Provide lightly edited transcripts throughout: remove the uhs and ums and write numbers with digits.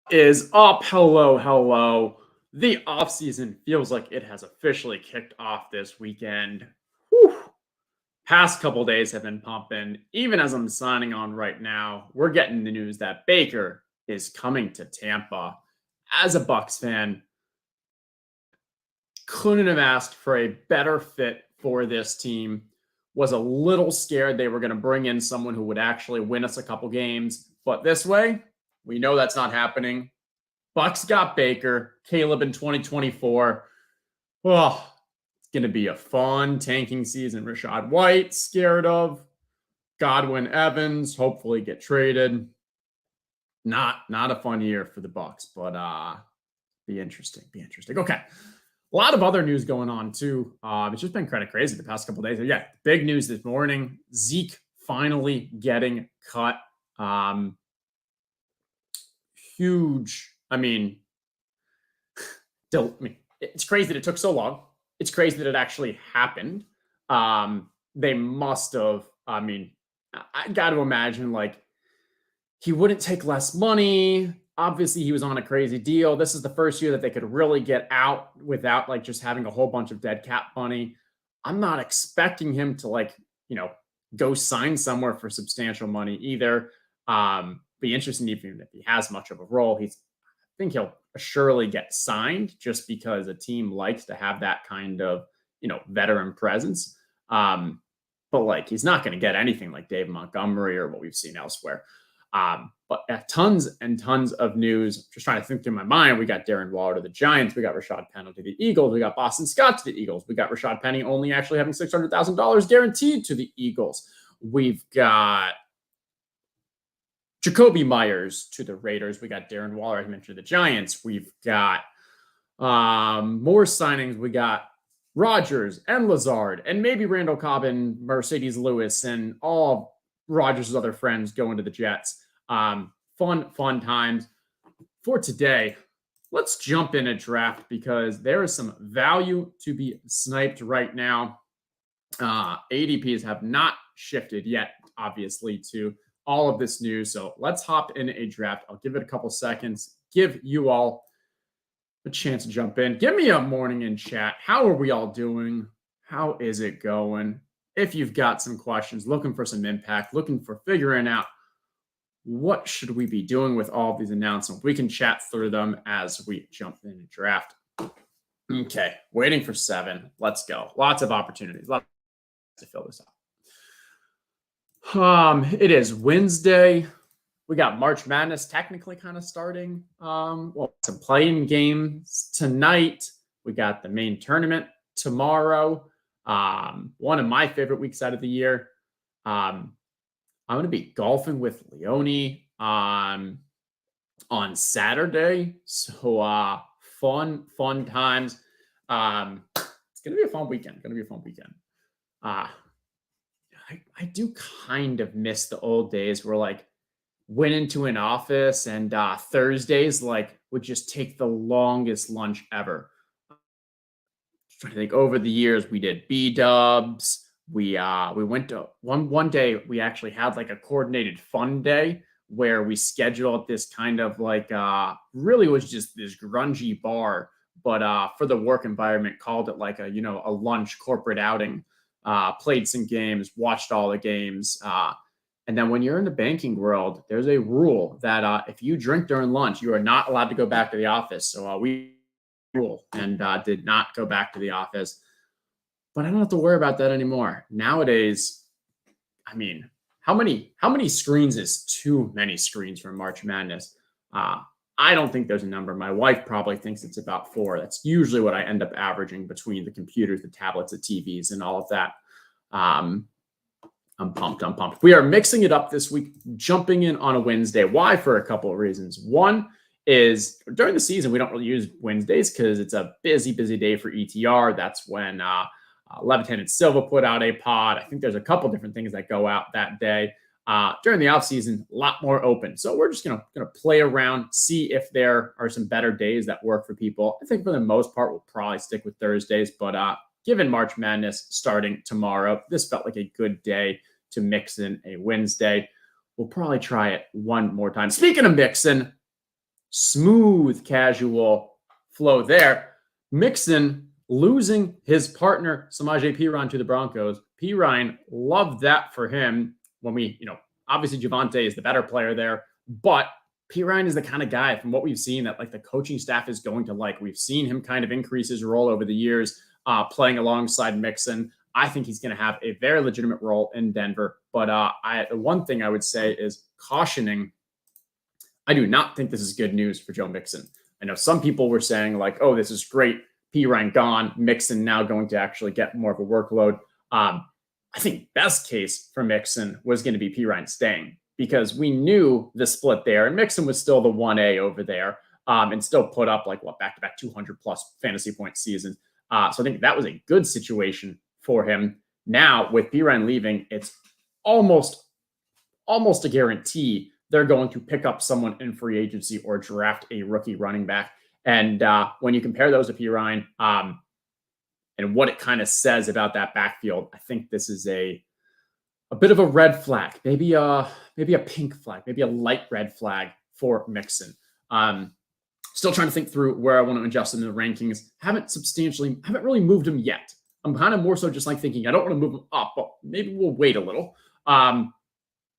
Is up. Hello, hello. The offseason feels like it has officially kicked off this weekend. Whew. Past couple days have been pumping. Even as I'm signing on right now, we're getting the news that Baker is coming to Tampa. As a Bucks fan, couldn't have asked for a better fit for this team. Was a little scared they were going to bring in someone who would actually win us a couple games, but this way, we know that's not happening. Bucks got Baker, Caleb in 2024. Oh, it's going to be a fun tanking season. Rashad White, scared of. Godwin Evans, hopefully get traded. Not a fun year for the Bucks, but be interesting. Okay. A lot of other news going on too. It's just been kind of crazy the past couple of days. Yeah, big news this morning. Zeke finally getting cut. Huge. It's crazy that it took so long. It's crazy that it actually happened. They must have. I got to imagine like he wouldn't take less money. Obviously, he was on a crazy deal. This is the first year that they could really get out without like just having a whole bunch of dead cap money. I'm not expecting him to go sign somewhere for substantial money either. Be interesting even if he has much of a role. I think he'll surely get signed just because a team likes to have that kind of veteran presence. But like he's not going to get anything like Dave Montgomery or what we've seen elsewhere. But tons and tons of news. Just trying to think through my mind. We got Darren Waller to the Giants. We got Rashad Penny to the Eagles. We got Boston Scott to the Eagles. We got Rashad Penny only actually having $600,000 guaranteed to the Eagles. We've got Jacoby Myers to the Raiders. We got Darren Waller, I mentioned, to the Giants. We've got more signings. We got Rodgers and Lazard and maybe Randall Cobb and Mercedes Lewis and all Rodgers' other friends going to the Jets. Fun times. For today, let's jump in a draft because there is some value to be sniped right now. ADPs have not shifted yet, obviously, to all of this news. So let's hop in a draft. I'll give it a couple seconds, give you all a chance to jump in. Give me a morning in chat. How are we all doing? How is it going? If you've got some questions, looking for some impact, looking for figuring out what should we be doing with all of these announcements, we can chat through them as we jump in a draft. Okay, waiting for 7. Let's go. Lots of opportunities. Lots to fill this up. It is Wednesday. We got March Madness technically kind of starting. Some playing games tonight. We got the main tournament tomorrow. One of my favorite weeks out of the year. I'm going to be golfing with Leone on Saturday. So fun times. It's going to be a fun weekend. I do kind of miss the old days where like went into an office and Thursdays like would just take the longest lunch ever. Trying to think, over the years we did B-dubs. We went to one day we actually had like a coordinated fun day where we scheduled this kind of like really was just this grungy bar, but for the work environment called it like a lunch corporate outing. Played some games, watched all the games. And then when you're in the banking world, there's a rule that if you drink during lunch, you are not allowed to go back to the office. So we rule and did not go back to the office. But I don't have to worry about that anymore. Nowadays, how many screens is too many screens for March Madness? I don't think there's a number. My wife probably thinks it's about 4. That's usually what I end up averaging between the computers, the tablets, the TVs, and all of that. I'm pumped. We are mixing it up this week, jumping in on a Wednesday. Why? For a couple of reasons. One is during the season, we don't really use Wednesdays because it's a busy day for ETR. That's when Levitan and Silva put out a pod. I think there's a couple different things that go out that day. During the offseason, a lot more open. So we're just gonna play around, see if there are some better days that work for people. I think for the most part, we'll probably stick with Thursdays. But given March Madness starting tomorrow, this felt like a good day to mix in a Wednesday. We'll probably try it one more time. Speaking of mixing, smooth, casual flow there. Mixon losing his partner, Samaje Perine, to the Broncos. Perine, loved that for him when we, obviously Javonte is the better player there, but Perine is the kind of guy from what we've seen that like the coaching staff is going to like. We've seen him kind of increase his role over the years, playing alongside Mixon. I think he's going to have a very legitimate role in Denver. But the one thing I would say is cautioning. I do not think this is good news for Joe Mixon. I know some people were saying like, oh, this is great. Perine gone. Mixon now going to actually get more of a workload. I think best case for Mixon was going to be Perine staying because we knew the split there. And Mixon was still the 1A over there and still put up like back-to-back 200 plus fantasy point seasons. So I think that was a good situation for him. Now with Perine leaving, it's almost a guarantee they're going to pick up someone in free agency or draft a rookie running back. And when you compare those to Perine and what it kind of says about that backfield, I think this is a bit of a red flag, maybe a pink flag, maybe a light red flag for Mixon. Still trying to think through where I want to adjust in the rankings. Haven't really moved him yet. I'm kind of more so just like thinking I don't want to move him up, but maybe we'll wait a little.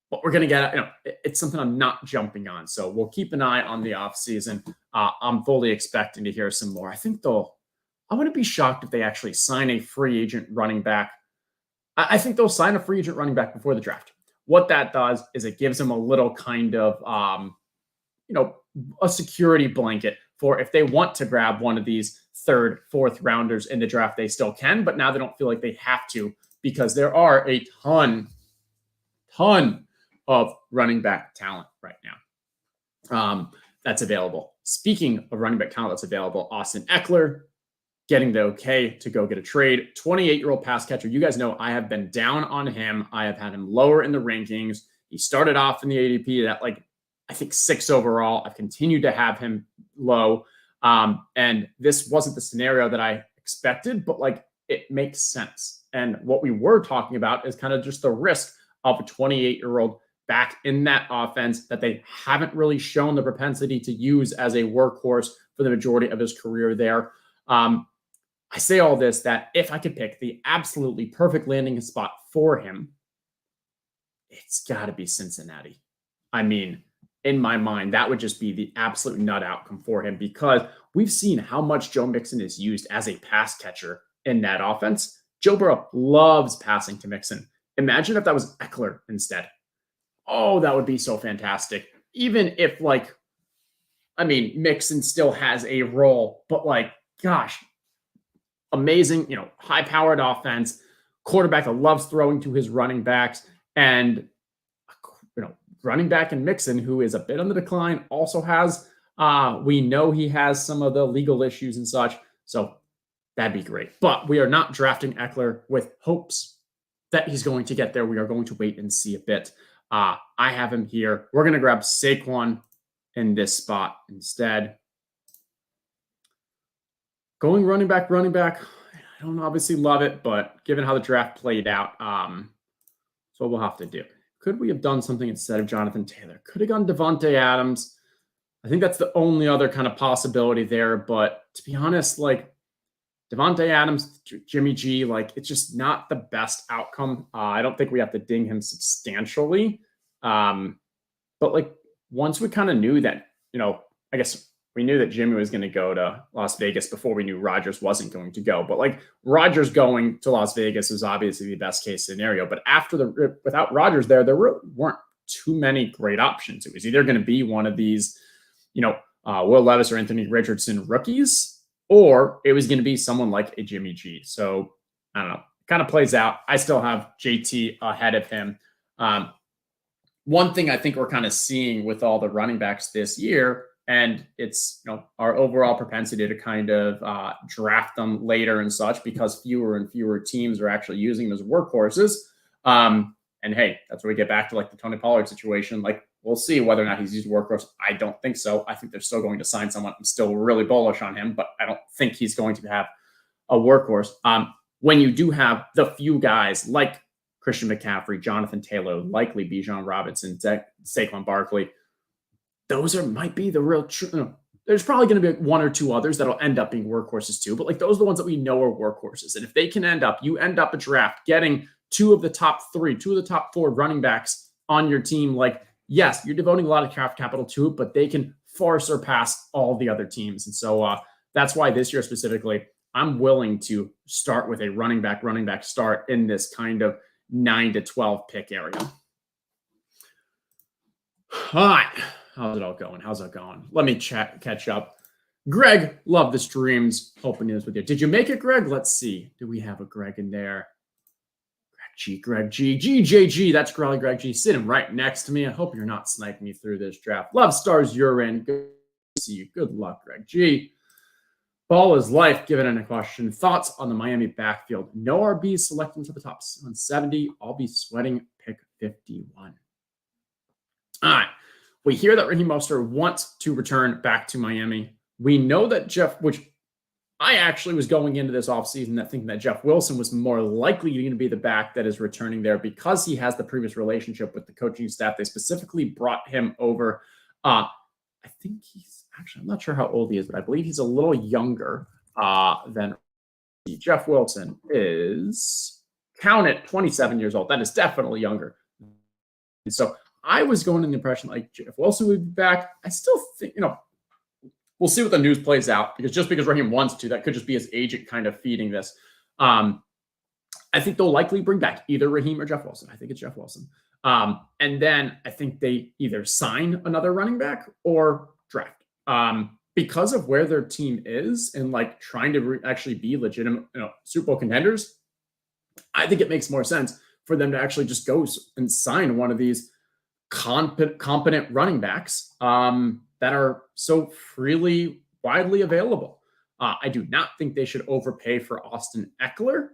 But we're going to get, it's something I'm not jumping on. So we'll keep an eye on the offseason. I'm fully expecting to hear some more. I wouldn't be shocked if they actually sign a free agent running back. I think they'll sign a free agent running back before the draft. What that does is it gives them a little kind of, a security blanket for if they want to grab one of these third, fourth rounders in the draft, they still can. But now they don't feel like they have to because there are a ton of running back talent right now that's available. Speaking of running back talent that's available, Austin Eckler getting the okay to go get a trade. 28-year-old pass catcher. You guys know I have been down on him. I have had him lower in the rankings. He started off in the ADP at I think 6 overall. I've continued to have him low. And this wasn't the scenario that I expected, but it makes sense. And what we were talking about is kind of just the risk of a 28-year-old back in that offense that they haven't really shown the propensity to use as a workhorse for the majority of his career there. I say all this that if I could pick the absolutely perfect landing spot for him, it's got to be Cincinnati. I mean, in my mind, that would just be the absolute nut outcome for him because we've seen how much Joe Mixon is used as a pass catcher in that offense. Joe Burrow loves passing to Mixon. Imagine if that was Eckler instead. Oh, that would be so fantastic. Even if Mixon still has a role, but gosh, amazing, high-powered offense, quarterback that loves throwing to his running backs, and running back in Mixon, who is a bit on the decline, also has, we know he has some of the legal issues and such, so that'd be great. But we are not drafting Eckler with hopes that he's going to get there. We are going to wait and see a bit. I have him here. We're going to grab Saquon in this spot instead. Going running back. I don't obviously love it, but given how the draft played out, so we'll have to do. Could we have done something instead of Jonathan Taylor? Could have gone Devontae Adams. I think that's the only other kind of possibility there. But to be honest, Devontae Adams, Jimmy G, it's just not the best outcome. I don't think we have to ding him substantially. But once we kind of knew that, I guess we knew that Jimmy was going to go to Las Vegas before we knew Rodgers wasn't going to go. But Rodgers going to Las Vegas is obviously the best case scenario. But without Rodgers there really weren't too many great options. It was either going to be one of these, Will Levis or Anthony Richardson rookies, or it was going to be someone like a Jimmy G. So I don't know. Kind of plays out. I still have JT ahead of him. One thing I think we're kind of seeing with all the running backs this year, and it's our overall propensity to kind of draft them later and such because fewer and fewer teams are actually using them as workhorses. And hey, that's where we get back to the Tony Pollard situation. We'll see whether or not he's used workhorse. I don't think so. I think they're still going to sign someone. I'm still really bullish on him, but I don't think he's going to have a workhorse. When you do have the few guys like Christian McCaffrey, Jonathan Taylor, likely Bijan Robinson, Saquon Barkley, those might be the real true. There's probably going to be one or two others that'll end up being workhorses too, but like those are the ones that we know are workhorses. And if they can you end up a draft getting two of the top 4 running backs on your team, like, yes, you're devoting a lot of draft capital to it, but they can far surpass all the other teams. And so that's why this year specifically, I'm willing to start with a running back start in this kind of 9 to 12 pick area. All right. How's it all going? How's it going? Let me catch up. Greg, love the streams. Hoping it was with you. Did you make it, Greg? Let's see. Do we have a Greg in there? Greg G. GJG. That's Greg G. Sitting right next to me. I hope you're not sniping me through this draft. Love stars you're in. Good to see you. Good luck, Greg G. Ball is life. Given a question. Thoughts on the Miami backfield? No RBs selecting to the top 170. I'll be sweating pick 51. All right. We hear that Raheem Mostert wants to return back to Miami. We know that which I actually was going into this offseason thinking that Jeff Wilson was more likely going to be the back that is returning there because he has the previous relationship with the coaching staff. They specifically brought him over. I think I'm not sure how old he is, but I believe he's a little younger than Jeff Wilson is. Count it, 27 years old. That is definitely younger. And so I was going in the impression like Jeff Wilson would be back. I still think, we'll see what the news plays out because Raheem wants to, that could just be his agent kind of feeding this. I think they'll likely bring back either Raheem or Jeff Wilson. I think it's Jeff Wilson. And then I think they either sign another running back or draft because of where their team is and like trying to actually be legitimate, Super Bowl contenders. I think it makes more sense for them to actually just go and sign one of these competent running backs that are so widely available. I do not think they should overpay for Austin Eckler.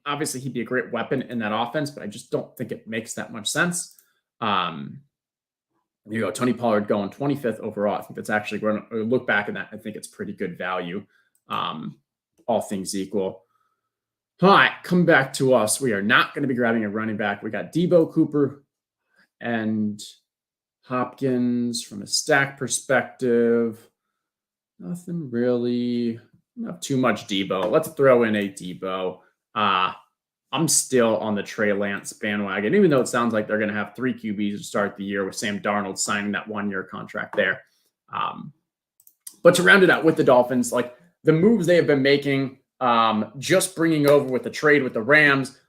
Obviously he'd be a great weapon in that offense, but I just don't think it makes that much sense. There you go. Tony Pollard going 25th overall. I think that's actually going to look back at that. I think it's pretty good value. All things equal. All right, come back to us. We are not going to be grabbing a running back. We got Debo, Cooper, and Hopkins from a stack perspective. Nothing really, not too much Debo. Let's throw in a Debo. I'm still on the Trey Lance bandwagon, even though it sounds like they're going to have 3 QBs to start the year with Sam Darnold signing that 1-year contract there. But to round it out with the Dolphins, like the moves they have been making, just bringing over with the trade with the Rams,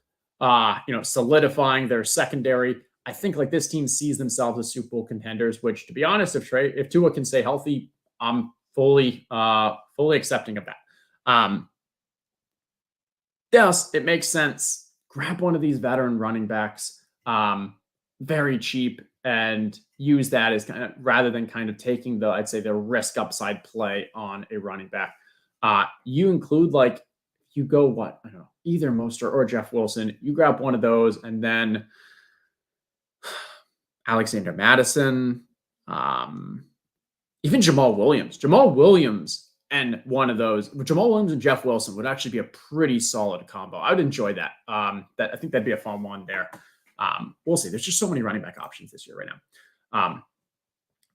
solidifying their secondary. I think like this team sees themselves as Super Bowl contenders, which to be honest, if Tua can stay healthy, I'm fully accepting of that. Yes, it makes sense. Grab one of these veteran running backs, very cheap, and use that as kind of rather than kind of taking the risk upside play on a running back. You include you go either Mostert or Jeff Wilson. You grab one of those, and then Alexander Madison, even Jamal Williams. Jamal Williams and one of those, Jamal Williams and Jeff Wilson would actually be a pretty solid combo. I would enjoy that. I think that'd be a fun one there. We'll see. There's just so many running back options this year right now.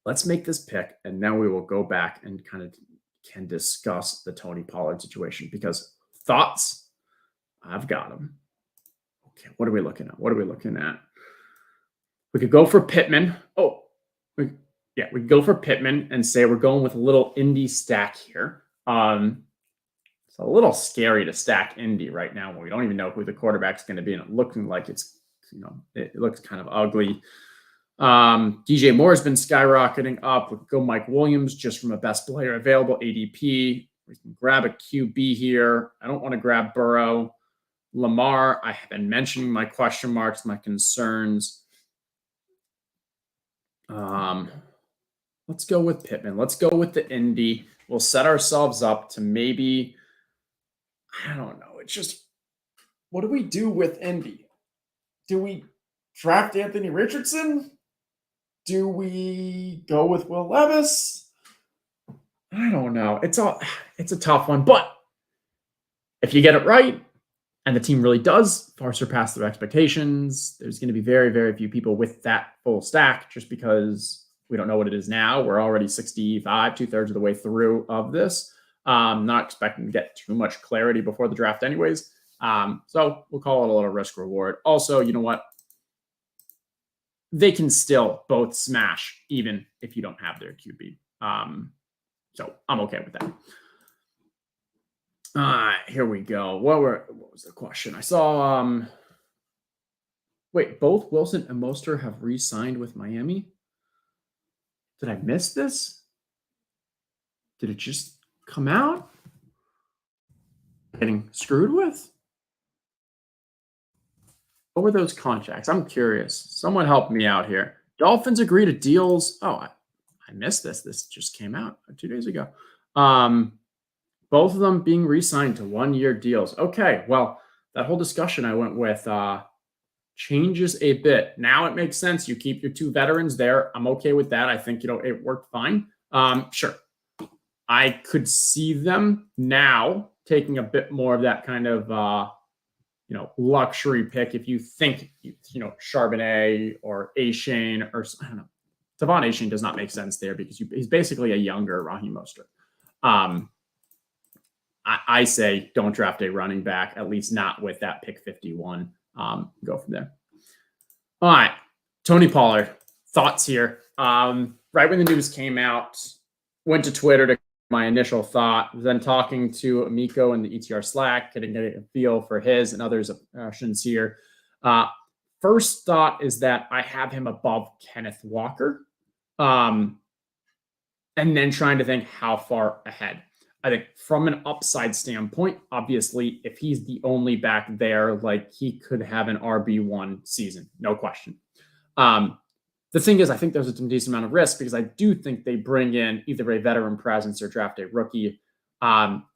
Let's make this pick, and now we will go back and can discuss the Tony Pollard situation because thoughts, I've got them. Okay, what are we looking at? We could go for Pittman. We could go for Pittman and say we're going with a little Indy stack here. It's a little scary to stack Indy right now when we don't even know who the quarterback's going to be, and it looking like it looks kind of ugly. DJ Moore has been skyrocketing up. We could go Mike Williams just from a best player available ADP. We can grab a QB here. I don't want to grab Burrow. Lamar, I have been mentioning my question marks, my concerns. Let's go with Pittman. Let's go with the Indy. We'll set ourselves up to maybe, I don't know. It's just, what do we do with Indy? Do we draft Anthony Richardson? Do we go with Will Levis? I don't know. It's a tough one, but if you get it right and the team really does far surpass their expectations, there's going to be very, very few people with that full stack just because We don't know what it is now. We're already 65, 2/3 of the way through of this. Not expecting to get too much clarity before the draft anyways. So we'll call it a little risk reward. Also, you know what? They can still both smash even if you don't have their QB. So I'm okay with that. Here we go. What was the question? I saw wait, both Wilson and Mostert have re-signed with Miami. Did I miss this? Did it just come out? Getting screwed with? What were those contracts? I'm curious. Someone help me out here. Dolphins agree to deals. Oh, I missed this. This just came out 2 days ago. Both of them being re-signed to 1-year deals. Okay, well, that whole discussion I went with changes a bit. Now it makes sense. You keep your 2 veterans there. I'm okay with that. I think, it worked fine. Sure. I could see them now taking a bit more of that kind of, luxury pick. If you think, Charbonnet or Achane or I don't know, Tavon Achane does not make sense there because he's basically a younger Raheem Mostert. I say don't draft a running back, at least not with that pick 51. Go from there. All right. Tony Pollard, thoughts here. Right when the news came out, went to Twitter to my initial thought, then talking to Amico in the ETR Slack, getting a feel for his and others' options here. First thought is that I have him above Kenneth Walker. And then trying to think how far ahead. I think from an upside standpoint, obviously, if he's the only back there, he could have an RB1 season, no question. The thing is, I think there's a decent amount of risk because I do think they bring in either a veteran presence or draft a rookie.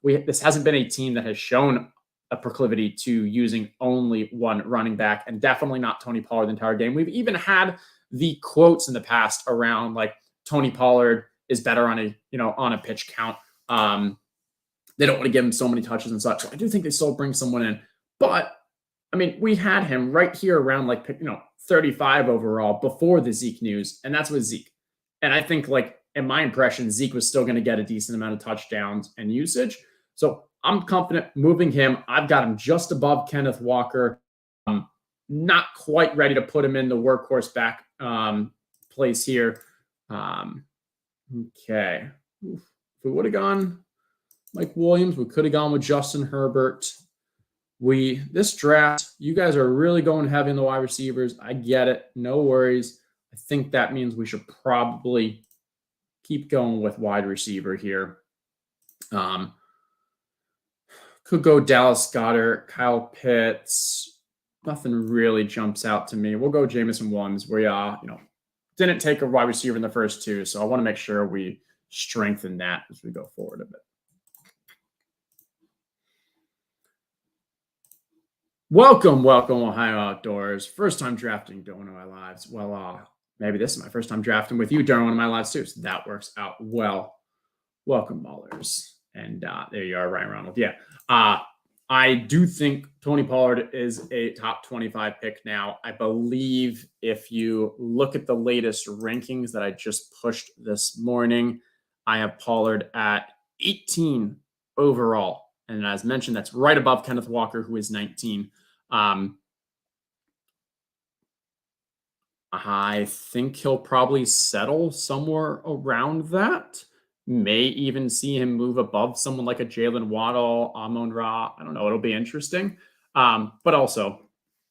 This hasn't been a team that has shown a proclivity to using only one running back, and definitely not Tony Pollard the entire game. We've even had the quotes in the past around Tony Pollard is better on a pitch count. They don't want to give him so many touches and such. So I do think they still bring someone in, but we had him right here around 35 overall before the Zeke news, and that's with Zeke. And I think in my impression, Zeke was still going to get a decent amount of touchdowns and usage. So I'm confident moving him. I've got him just above Kenneth Walker. Not quite ready to put him in the workhorse back place here. Okay. If we would have gone Mike Williams, we could have gone with Justin Herbert. This draft, you guys are really going heavy in the wide receivers. I get it. No worries. I think that means we should probably keep going with wide receiver here. Could go Dallas Goedert, Kyle Pitts. Nothing really jumps out to me. We'll go Jameson Williams. We didn't take a wide receiver in the first 2, so I want to make sure we strengthen that as we go forward a bit. Welcome, Ohio Outdoors. First time drafting during one of my lives. Well, maybe this is my first time drafting with you during one of my lives too, so that works out well. Welcome, Ballers. And there you are, Ryan Ronald. Yeah, I do think Tony Pollard is a top 25 pick now. I believe if you look at the latest rankings that I just pushed this morning, I have Pollard at 18 overall. And as mentioned, that's right above Kenneth Walker, who is 19. I think he'll probably settle somewhere around that. May even see him move above someone like a Jalen Waddle, Amon-Ra. I don't know. It'll be interesting. But also,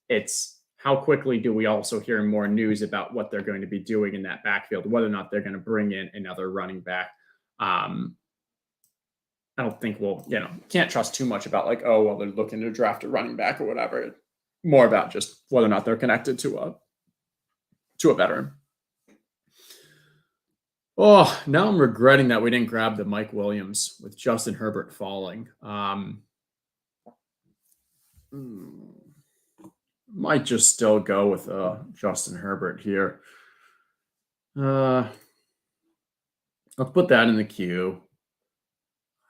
it's how quickly do we also hear more news about what they're going to be doing in that backfield, whether or not they're going to bring in another running back. I don't think can't trust too much about they're looking to draft a running back or whatever. More about just whether or not they're connected to a veteran. Oh, now I'm regretting that we didn't grab the Mike Williams with Justin Herbert falling. Might just still go with Justin Herbert here. I'll put that in the queue.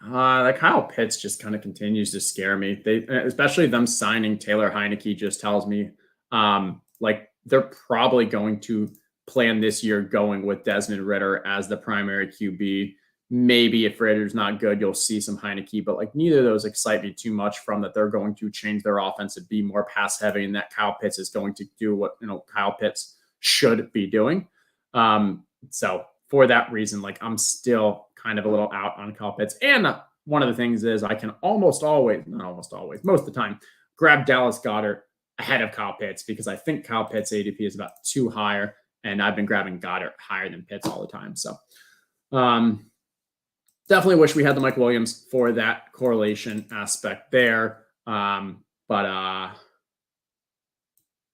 Kyle Pitts just kind of continues to scare me. Especially them signing Taylor Heineke just tells me they're probably going to plan this year going with Desmond Ridder as the primary QB. Maybe if Ridder's not good, you'll see some Heineke, but like neither of those excite me too much from that they're going to change their offense and be more pass heavy, and that Kyle Pitts is going to do what Kyle Pitts should be doing. So for that reason, like I'm still kind of a little out on Kyle Pitts. And one of the things is I can most of the time, grab Dallas Goedert ahead of Kyle Pitts because I think Kyle Pitts' ADP is about too higher, and I've been grabbing Goedert higher than Pitts all the time. So definitely wish we had the Mike Williams for that correlation aspect there. But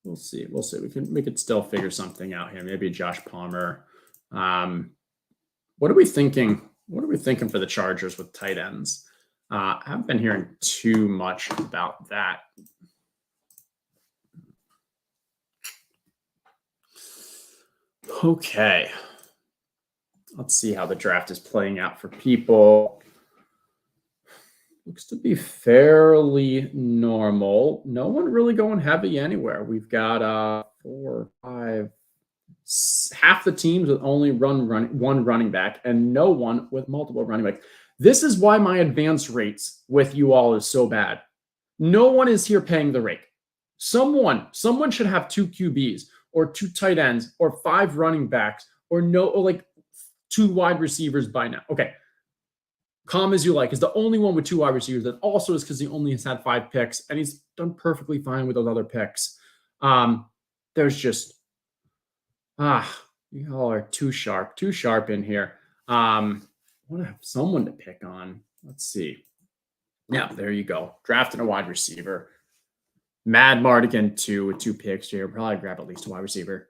we'll see. We could still figure something out here. Maybe Josh Palmer. What are we thinking? What are we thinking for the Chargers with tight ends? I haven't been hearing too much about that. Okay. Let's see how the draft is playing out for people. Looks to be fairly normal. No one really going heavy anywhere. We've got 4, 5, half the teams with only one running back and no one with multiple running backs. This is why my advance rates with you all is so bad. No one is here paying the rake. Someone should have 2 QBs or 2 tight ends or 5 running backs or 2 wide receivers by now. Okay. Calm as you like is the only one with 2 wide receivers. That also is because he only has had 5 picks and he's done perfectly fine with those other picks. There's just, you all are too sharp in here. I want to have someone to pick on. Let's see. Yeah, there you go. Drafting a wide receiver. Mad Mardigan 2 with 2 picks here. Probably grab at least a wide receiver.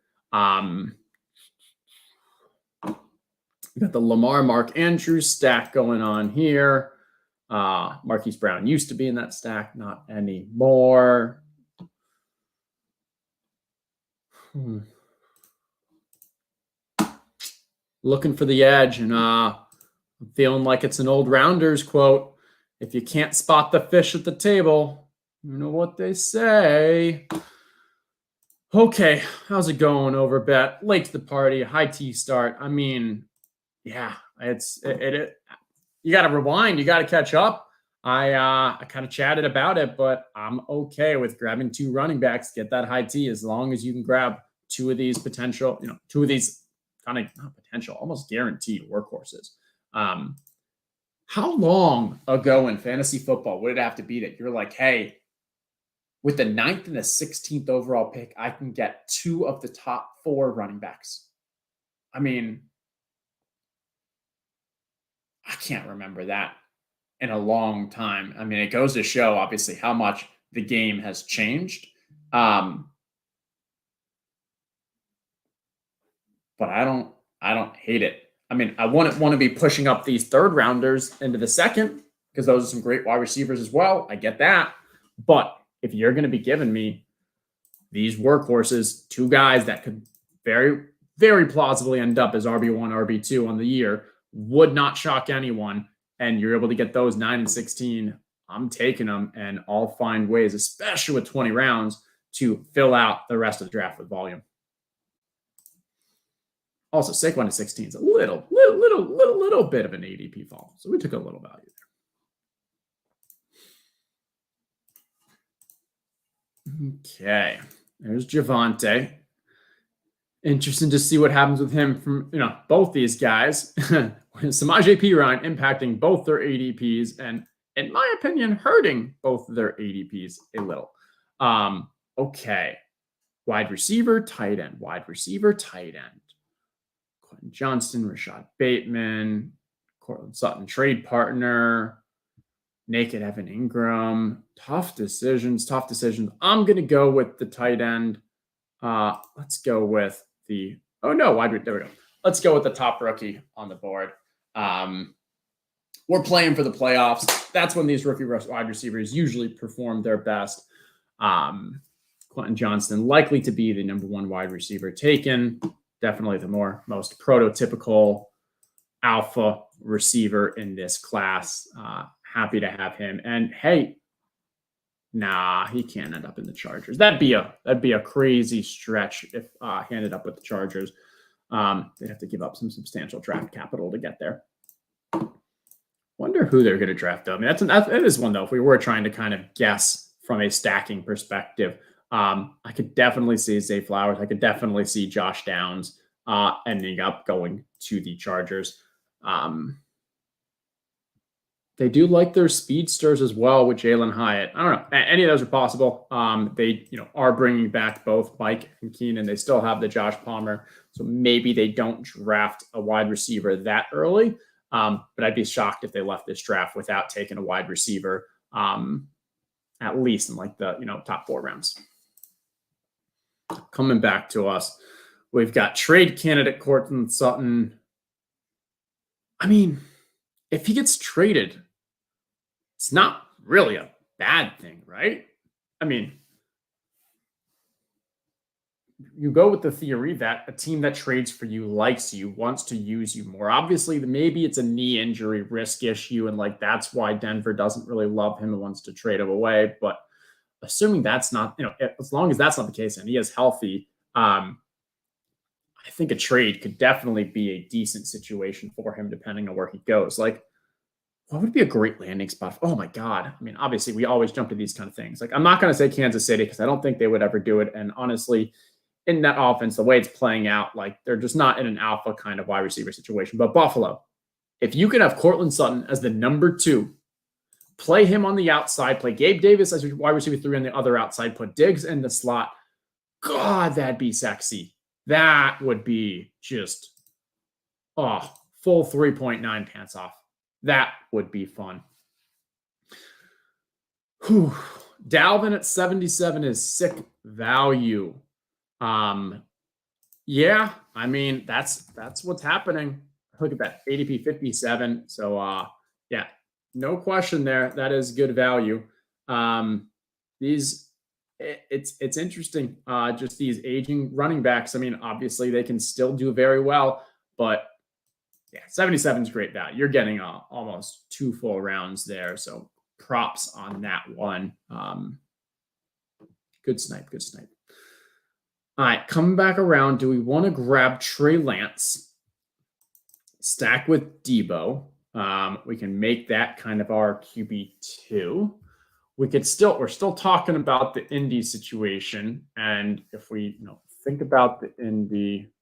We got the Lamar Mark Andrews stack going on here. Marquise Brown used to be in that stack, not anymore. Looking for the edge, and I'm feeling like it's an old Rounders quote. If you can't spot the fish at the table, you know what they say. Okay, how's it going over bet? Late to the party, high T start. I mean, yeah, you got to rewind. You got to catch up. I kind of chatted about it, but I'm okay with grabbing 2 running backs, get that high T, as long as you can grab 2 of these potential, 2 of these kind of not potential, almost guaranteed workhorses. How long ago in fantasy football would it have to be that you're like, hey, with the 9th and the 16th overall pick, I can get 2 of the top 4 running backs? I mean, I can't remember that in a long time. I mean, it goes to show, obviously, how much the game has changed. But I don't hate it. I mean, I wouldn't want to be pushing up these 3rd rounders into the 2nd because those are some great wide receivers as well. I get that. But if you're going to be giving me these workhorses, 2 guys that could very, very plausibly end up as RB1, RB2 on the year, would not shock anyone, and you're able to get those 9 and 16, I'm taking them, and I'll find ways, especially with 20 rounds, to fill out the rest of the draft with volume. Also, Saquon to 16 is a little bit of an ADP fall, so we took a little value there. Okay, there's Javonte. Interesting to see what happens with him from both these guys. Samaje Perine impacting both their ADPs and, in my opinion, hurting both of their ADPs a little. Okay, wide receiver, tight end. Quentin Johnston, Rashad Bateman, Cortland Sutton trade partner, naked Evan Ingram. Tough decisions. I'm going to go with the tight end. Let's go with there we go. Let's go with the top rookie on the board. We're playing for the playoffs. That's when these rookie wide receivers usually perform their best. Quentin Johnston likely to be the number 1 wide receiver taken. Definitely the most prototypical alpha receiver in this class. Happy to have him. And hey, nah, he can't end up in the Chargers. That'd be a crazy stretch if he ended up with the Chargers. They'd have to give up some substantial draft capital to get there. Wonder who they're going to draft, though. I mean, that is one, though. If we were trying to kind of guess from a stacking perspective, I could definitely see Zay Flowers. I could definitely see Josh Downs ending up going to the Chargers. They do like their speedsters as well with Jalen Hyatt. I don't know. Any of those are possible. They, are bringing back both Mike and Keenan. They still have the Josh Palmer. So maybe they don't draft a wide receiver that early. But I'd be shocked if they left this draft without taking a wide receiver, at least in like the, top 4 rounds. Coming back to us, we've got trade candidate Courtland Sutton. I mean, if he gets traded, it's not really a bad thing, right? I mean, you go with the theory that a team that trades for you likes you, wants to use you more. Obviously, maybe it's a knee injury risk issue, and like that's why Denver doesn't really love him and wants to trade him away. But assuming that's not, as long as that's not the case and he is healthy, I think a trade could definitely be a decent situation for him, depending on where he goes. Like, what would be a great landing spot? Oh my God. I mean, obviously, we always jump to these kind of things. Like, I'm not going to say Kansas City because I don't think they would ever do it. And honestly, in that offense, the way it's playing out, like they're just not in an alpha kind of wide receiver situation. But Buffalo, if you can have Courtland Sutton as the number 2, play him on the outside, play Gabe Davis as your wide receiver 3 on the other outside, put Diggs in the slot. God, that'd be sexy. That would be just, full 3.9 pants off. That would be fun. Whew. Dalvin at 77 is sick value. Yeah, I mean, that's what's happening. Look at that, ADP 57. So, yeah, no question there. That is good value. It's interesting. Just these aging running backs. I mean, obviously they can still do very well, but yeah, 77 is great value. You're getting almost 2 full rounds there. So props on that one. Good snipe. All right, coming back around, do we want to grab Trey Lance, stack with Debo? We can make that kind of our QB2. We're still talking about the Indy situation. And if we think about the Indy,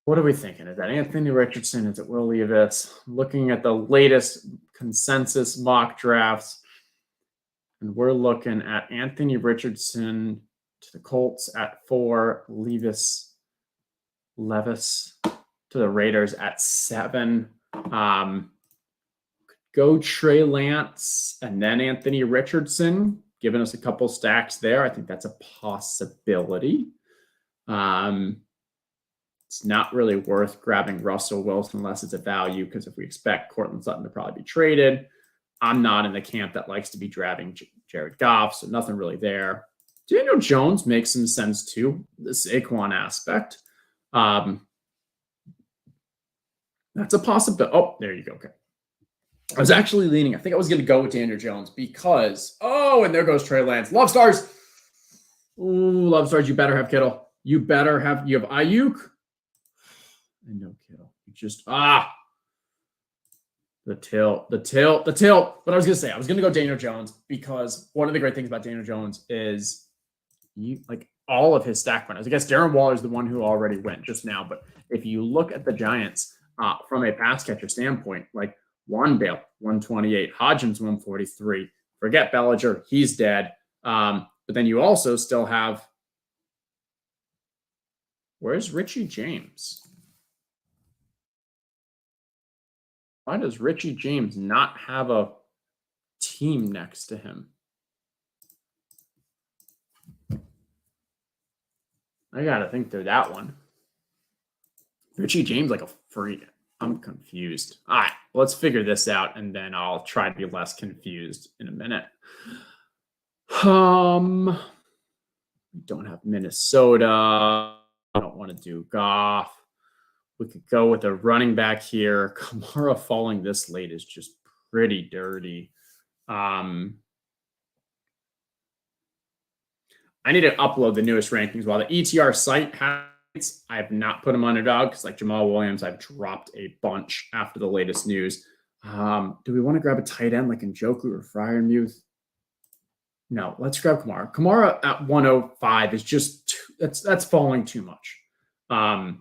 what are we thinking? Is that Anthony Richardson? Is it Will Levis? Looking at the latest consensus mock drafts, and we're looking at Anthony Richardson to the Colts at 4, Levis to the Raiders at 7. Go Trey Lance and then Anthony Richardson, giving us a couple stacks there. I think that's a possibility. It's not really worth grabbing Russell Wilson unless it's a value, because if we expect Courtland Sutton to probably be traded, I'm not in the camp that likes to be drafting Jared Goff, so nothing really there. Daniel Jones makes some sense too, the Saquon aspect. That's a possibility. Oh, there you go. Okay. I was actually leaning. I think I was going to go with Daniel Jones because, and there goes Trey Lance. Love stars. Ooh, love stars. You better have Kittle. You have Ayuk. And no Kittle. You just, the tilt. But I was going to say, I was going to go Daniel Jones because one of the great things about Daniel Jones is all of his stack runners. I guess Darren Waller is the one who already went just now. But if you look at the Giants from a pass catcher standpoint, like Wandale, 128, Hodgins, 143. Forget Bellinger. He's dead. But then you also still have, where's Richie James? Why does Richie James not have a team next to him? I got to think through that one. Richie James like a free. I'm confused. All right, let's figure this out, and then I'll try to be less confused in a minute. We don't have Minnesota. I don't want to do Goff. We could go with a running back here. Kamara falling this late is just pretty dirty. I need to upload the newest rankings while the ETR site has I have not put him underdog because, like Jamal Williams, I've dropped a bunch after the latest news. Do we want to grab a tight end like Njoku or Freiermuth? No, let's grab Kamara. Kamara at 105 is just that's falling too much. Right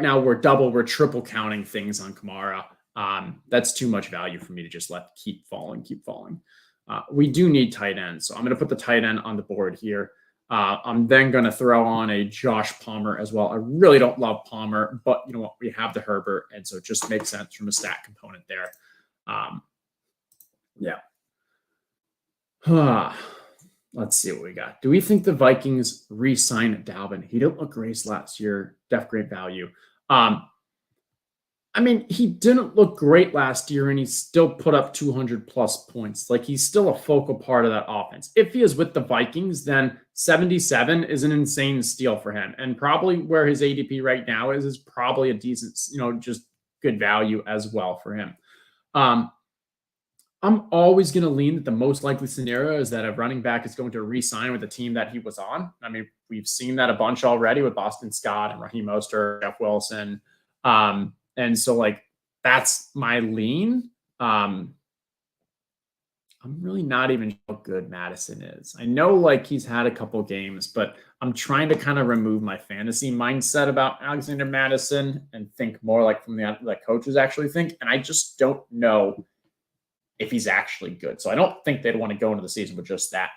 now we're triple counting things on Kamara. That's too much value for me to just let keep falling. We do need tight ends, so I'm going to put the tight end on the board here. I'm then going to throw on a Josh Palmer as well. I really don't love Palmer, but you know what? We have the Herbert, and so it just makes sense from a stat component there. Yeah. Let's see what we got. Do we think the Vikings re-sign Dalvin? He didn't look great last year. Def great value. I mean, he didn't look great last year, and he still put up 200 plus points. Like, he's still a focal part of that offense. If he is with the Vikings, then 77 is an insane steal for him. And probably where his ADP right now is probably a decent, just good value as well for him. I'm always going to lean that the most likely scenario is that a running back is going to re-sign with the team that he was on. I mean, we've seen that a bunch already with Boston Scott and Raheem Mostert, Jeff Wilson. And so, like, that's my lean. I'm really not even sure how good Madison is. I know, like, he's had a couple games, but I'm trying to kind of remove my fantasy mindset about Alexander Madison and think more like from the coaches actually think. And I just don't know if he's actually good. So I don't think they'd want to go into the season with just that.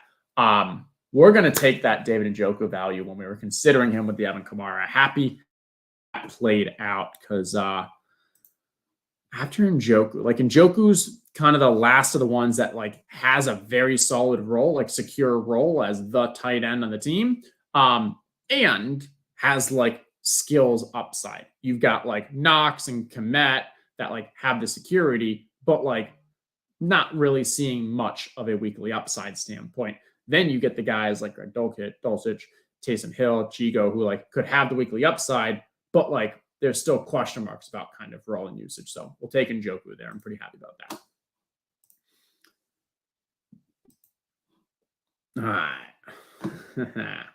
We're going to take that David Njoku value when we were considering him with the Evan Kamara. Happy that played out because after Njoku's kind of the last of the ones that like has a very solid role, like secure role as the tight end on the team, and has like skills upside. You've got like Knox and Kmet that like have the security, but like not really seeing much of a weekly upside standpoint. Then you get the guys like Greg Dulcich, Taysom Hill, Chigo, who like could have the weekly upside, but like there's still question marks about kind of role and usage. So we'll take Njoku there. I'm pretty happy about that. All right.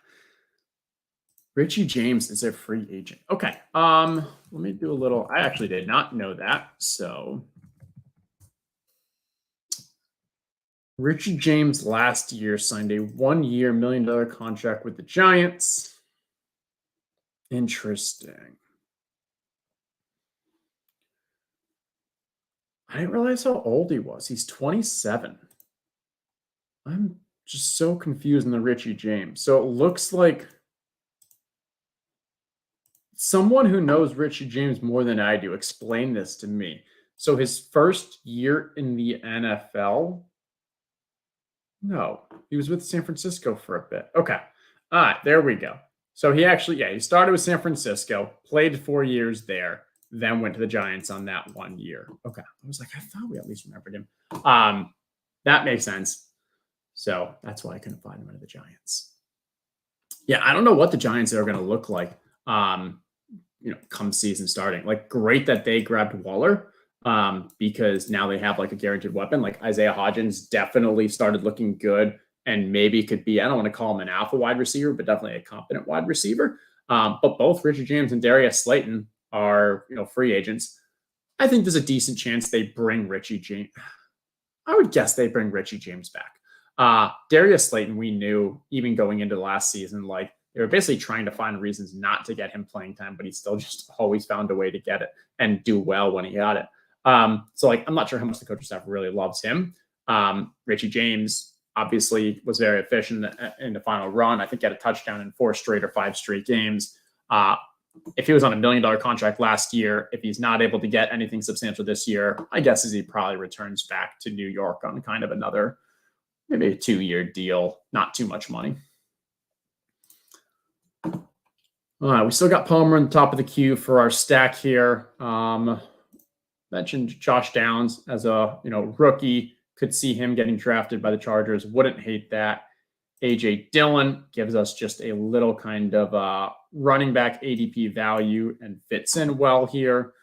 Richie James is a free agent. Okay. Let me do a little. I actually did not know that. So Richie James last year signed a 1-year $1 million contract with the Giants. Interesting. I didn't realize how old he was. He's 27. I'm just so confused in the Richie James. So it looks like someone who knows Richie James more than I do, explain this to me. So his first year in the NFL, no, he was with San Francisco for a bit. Okay. All right, there we go. So he actually, he started with San Francisco, played 4 years there, then went to the Giants on that 1 year. Okay. I was like, I thought we at least remembered him. That makes sense. So that's why I couldn't find him under the Giants. Yeah, I don't know what the Giants are going to look like, come season starting. Like, great that they grabbed Waller, because now they have like a guaranteed weapon. Like Isaiah Hodgins definitely started looking good and maybe could be, I don't want to call him an alpha wide receiver, but definitely a competent wide receiver. But both Richard James and Darius Slayton are, free agents. I think there's a decent chance they bring Richie James. I would guess they bring Richie James back. Darius Slayton, we knew even going into the last season, like they were basically trying to find reasons not to get him playing time, but he still just always found a way to get it and do well when he got it. So like, I'm not sure how much the coaching staff really loves him. Richie James obviously was very efficient in the final run. I think he had a touchdown in 4 straight or 5 straight games. If he was on $1 million contract last year, if he's not able to get anything substantial this year, I guess he probably returns back to New York on kind of another, maybe a 2-year deal, not too much money. We still got Palmer on the top of the queue for our stack here. Mentioned Josh Downs as a rookie. Could see him getting drafted by the Chargers. Wouldn't hate that. AJ Dillon gives us just a little kind of running back ADP value and fits in well here.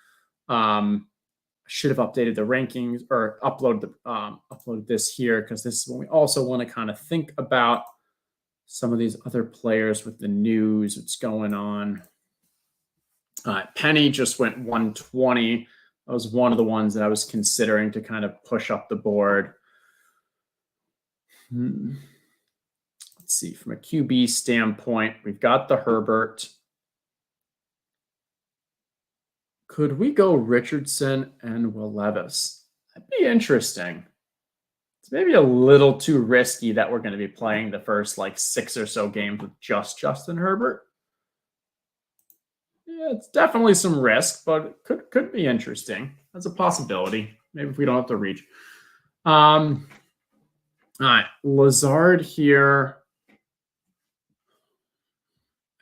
Should have updated the rankings or uploaded this here because this is when we also want to kind of think about some of these other players with the news, what's going on. Penny just went 120. That was one of the ones that I was considering to kind of push up the board. Let's see, from a QB standpoint, we've got the Herbert. Could we go Richardson and Will Levis? That'd be interesting. It's maybe a little too risky that we're going to be playing the first like 6 or so games with just Justin Herbert. Yeah, it's definitely some risk, but it could be interesting. That's a possibility. Maybe if we don't have to reach. All right, Lazard here.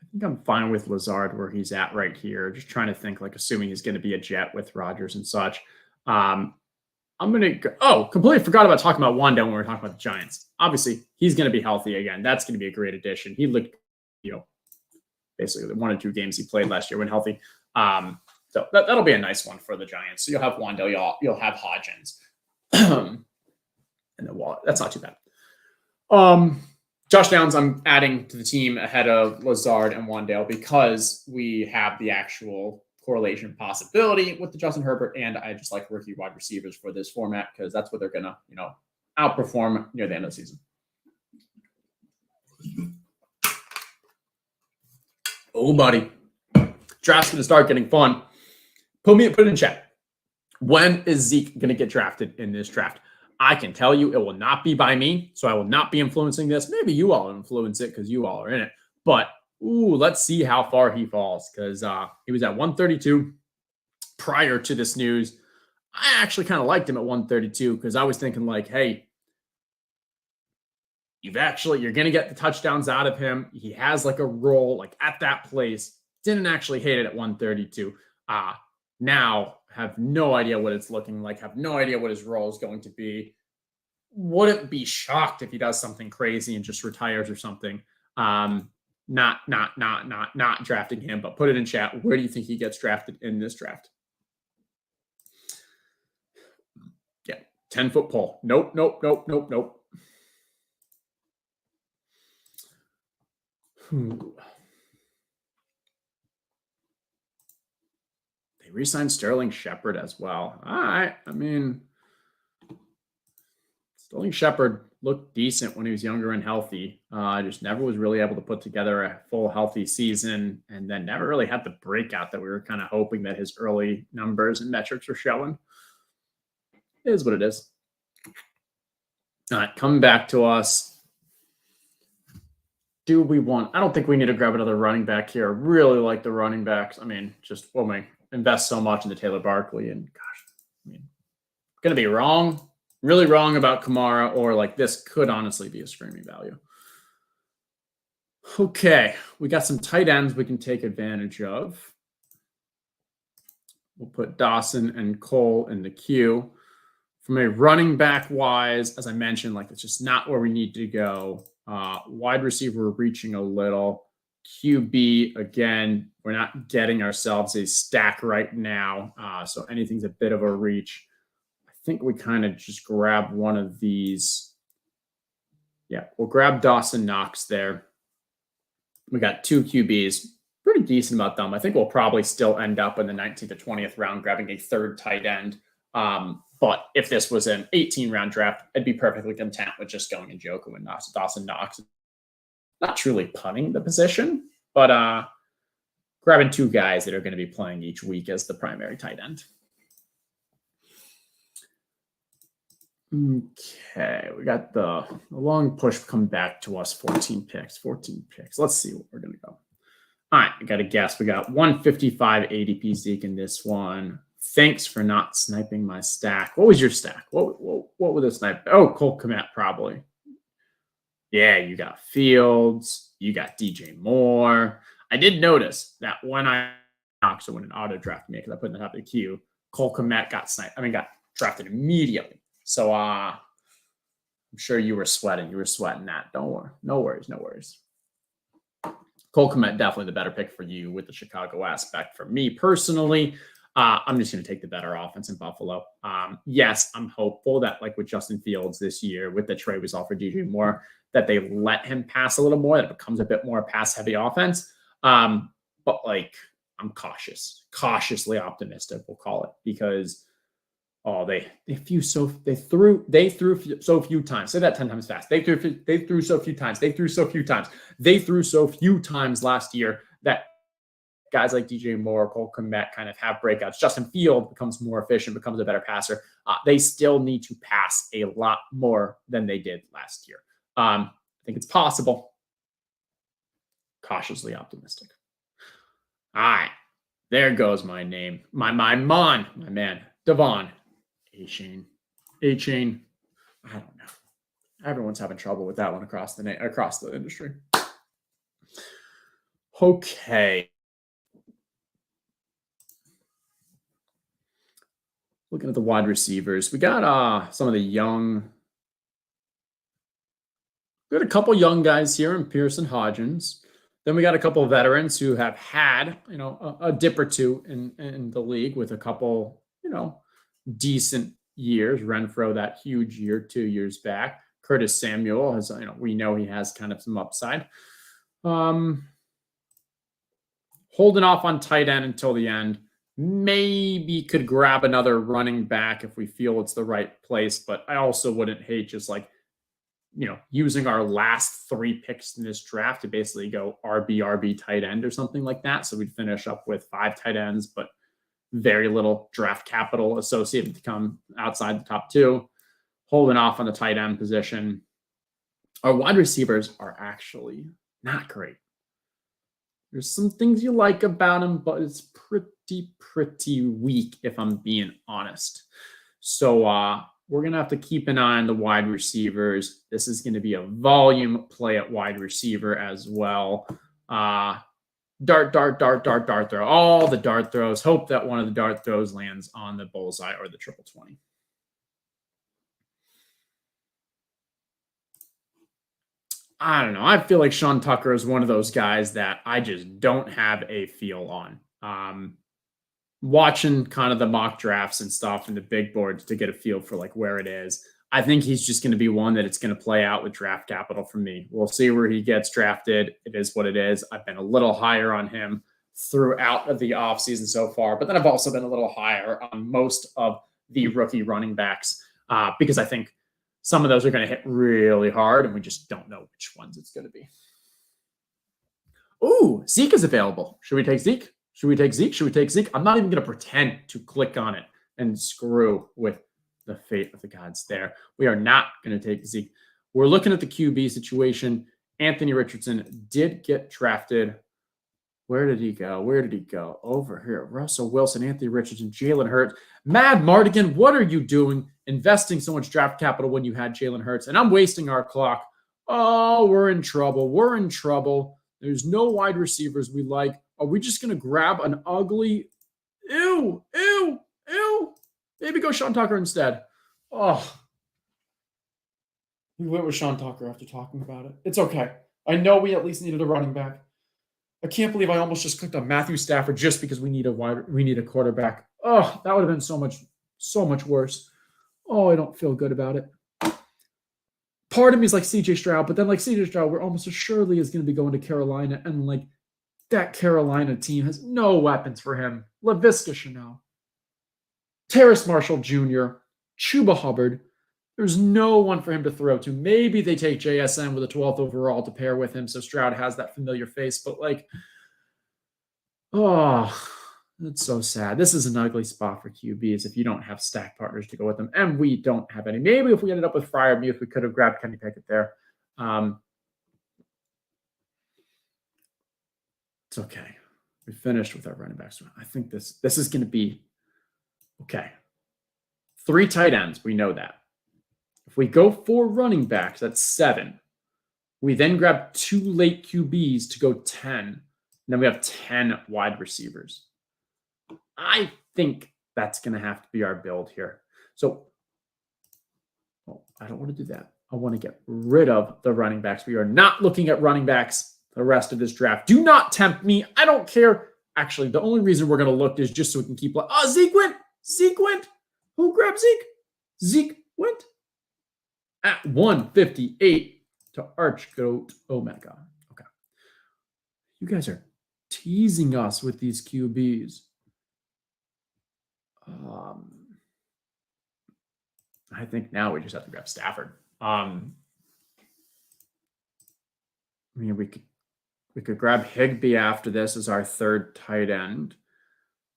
I think I'm fine with Lazard where he's at right here. Just trying to think, like, assuming he's going to be a Jet with Rodgers and such. I'm going to go. Oh, completely forgot about talking about Wanda when we were talking about the Giants. Obviously, he's going to be healthy again. That's going to be a great addition. He looked, basically the 1 or 2 games he played last year when healthy. So that'll be a nice one for the Giants. So you'll have Wanda, you'll have Hodgins. And then Waller. That's not too bad. Josh Downs, I'm adding to the team ahead of Lazard and Wandale because we have the actual correlation possibility with the Justin Herbert, and I just like rookie wide receivers for this format because that's what they're gonna, outperform near the end of the season. Oh, buddy, draft's gonna start getting fun. Put it in chat. When is Zeke gonna get drafted in this draft? I can tell you it will not be by me, so I will not be influencing this. Maybe you all influence it because you all are in it. But, let's see how far he falls because he was at 132 prior to this news. I actually kind of liked him at 132 because I was thinking like, hey, you're going to get the touchdowns out of him. He has like a role like at that place. Didn't actually hate it at 132. Now have no idea what it's looking like, have no idea what his role is going to be. Wouldn't be shocked if he does something crazy and just retires or something. Not drafting him, but put it in chat. Where do you think he gets drafted in this draft? Yeah, 10-foot pole. Nope. They re-signed Sterling Shepard as well. All right. I mean, Sterling Shepard looked decent when he was younger and healthy. Just never was really able to put together a full healthy season and then never really had the breakout that we were kind of hoping that his early numbers and metrics were showing. It is what it is. All right, coming back to us. I don't think we need to grab another running back here. I really like the running backs. I mean, just when we invest so much into Taylor Barkley and going to be wrong, really wrong about Kamara, or like this could honestly be a screaming value. Okay, we got some tight ends we can take advantage of. We'll put Dawson and Cole in the queue. From a running back wise, as I mentioned, like it's just not where we need to go. Wide receiver, we're reaching a little. QB, again, we're not getting ourselves a stack right now. So anything's a bit of a reach. I think we kind of just grab one of these. Yeah, we'll grab Dawson Knox there. We got 2 QBs. Pretty decent about them. I think we'll probably still end up in the 19th or 20th round grabbing a 3rd tight end. But if this was an 18-round draft, I'd be perfectly content with just going Njoku and Dawson Knox. Not truly punting the position, but grabbing 2 guys that are going to be playing each week as the primary tight end. Okay, we got the long push come back to us. 14 picks. Let's see what we're going to go. All right, I got to guess. We got 155 ADP Zeke in this one. Thanks for not sniping my stack. What was your stack? What would the snipe? Oh, Cole Kmet probably. Yeah, you got Fields. You got DJ Moore. I did notice that when an auto draft me because I put in the top of the queue, Cole Kmet got drafted immediately. So I'm sure you were sweating. You were sweating that. Don't worry. No worries. Cole Kmet definitely the better pick for you with the Chicago aspect. For me personally, I'm just going to take the better offense in Buffalo. Yes, I'm hopeful that like with Justin Fields this year, with the trade we saw for DJ Moore, that they let him pass a little more, that it becomes a bit more pass-heavy offense. But like, I'm cautiously optimistic, we'll call it, because they threw so few times. Say that 10 times fast. They threw so few times. They threw so few times. They threw so few times last year that guys like DJ Moore, Cole Kmet kind of have breakouts. Justin Field becomes more efficient, becomes a better passer. They still need to pass a lot more than they did last year. I think it's possible. Cautiously optimistic. All right. There goes my name. My man, Devon. A-Chain. I don't know. Everyone's having trouble with that one across the industry. Okay. Looking at the wide receivers, we got some of the young. We got a couple young guys here in Pierce and Hodgins. Then we got a couple of veterans who have had, a dip or two in the league with a couple, decent years. Renfro, that huge year 2 years back. Curtis Samuel has, we know he has kind of some upside. Holding off on tight end until the end. Maybe could grab another running back if we feel it's the right place, but I also wouldn't hate just using our last 3 picks in this draft to basically go RB tight end or something like that. So we'd finish up with 5 tight ends, but very little draft capital associated to come outside the top 2. Holding off on the tight end position. Our wide receivers are actually not great. There's some things you like about them, but it's pretty weak if I'm being honest. So we're going to have to keep an eye on the wide receivers. This is going to be a volume play at wide receiver as well. Dart throw. All the dart throws. Hope that one of the dart throws lands on the bullseye or the triple 20. I don't know. I feel like Sean Tucker is one of those guys that I just don't have a feel on. Watching kind of the mock drafts and stuff and the big boards to get a feel for like where it is. I think he's just going to be one that it's going to play out with draft capital for me. We'll see where he gets drafted. It is what it is. I've been a little higher on him throughout of the offseason so far, but then I've also been a little higher on most of the rookie running backs because I think some of those are going to hit really hard, and we just don't know which ones it's going to be. Ooh, Zeke is available. Should we take Zeke? I'm not even going to pretend to click on it and screw with the fate of the gods there. We are not going to take Zeke. We're looking at the QB situation. Anthony Richardson did get drafted. Where did he go? Over here. Russell Wilson, Anthony Richardson, Jalen Hurts. Mad Mardigan, what are you doing investing so much draft capital when you had Jalen Hurts? And I'm wasting our clock. Oh, we're in trouble. There's no wide receivers we like. Are we just going to grab an ugly, ew. Maybe go Sean Tucker instead. Oh. We went with Sean Tucker after talking about it. It's okay. I know we at least needed a running back. I can't believe I almost just clicked on Matthew Stafford just because we need a quarterback. Oh, that would have been so much worse. Oh, I don't feel good about it. Part of me is like CJ Stroud, but then like CJ Stroud, we're almost assuredly is going to be going to Carolina, and like that Carolina team has no weapons for him. Laviska Shenault, Terrace Marshall Jr., Chuba Hubbard. There's no one for him to throw to. Maybe they take JSN with a 12th overall to pair with him, so Stroud has that familiar face. But like, oh, that's so sad. This is an ugly spot for QBs if you don't have stack partners to go with them, and we don't have any. Maybe if we ended up with Freiermuth, we could have grabbed Kenny Pickett there. It's okay. We finished with our running backs. I think this is going to be okay. 3 tight ends. We know that. If we go 4 running backs, that's 7. We then grab 2 late QBs to go 10. And then we have 10 wide receivers. I think that's going to have to be our build here. So I don't want to do that. I want to get rid of the running backs. We are not looking at running backs the rest of this draft. Do not tempt me. I don't care. Actually, the only reason we're going to look is just so we can keep like, oh, Zeke went. Who grabbed Zeke? Zeke went at 158 to Archgoat Omega. Okay. You guys are teasing us with these QBs. I think now we just have to grab Stafford. I mean, we could grab Higbee after this as our third tight end.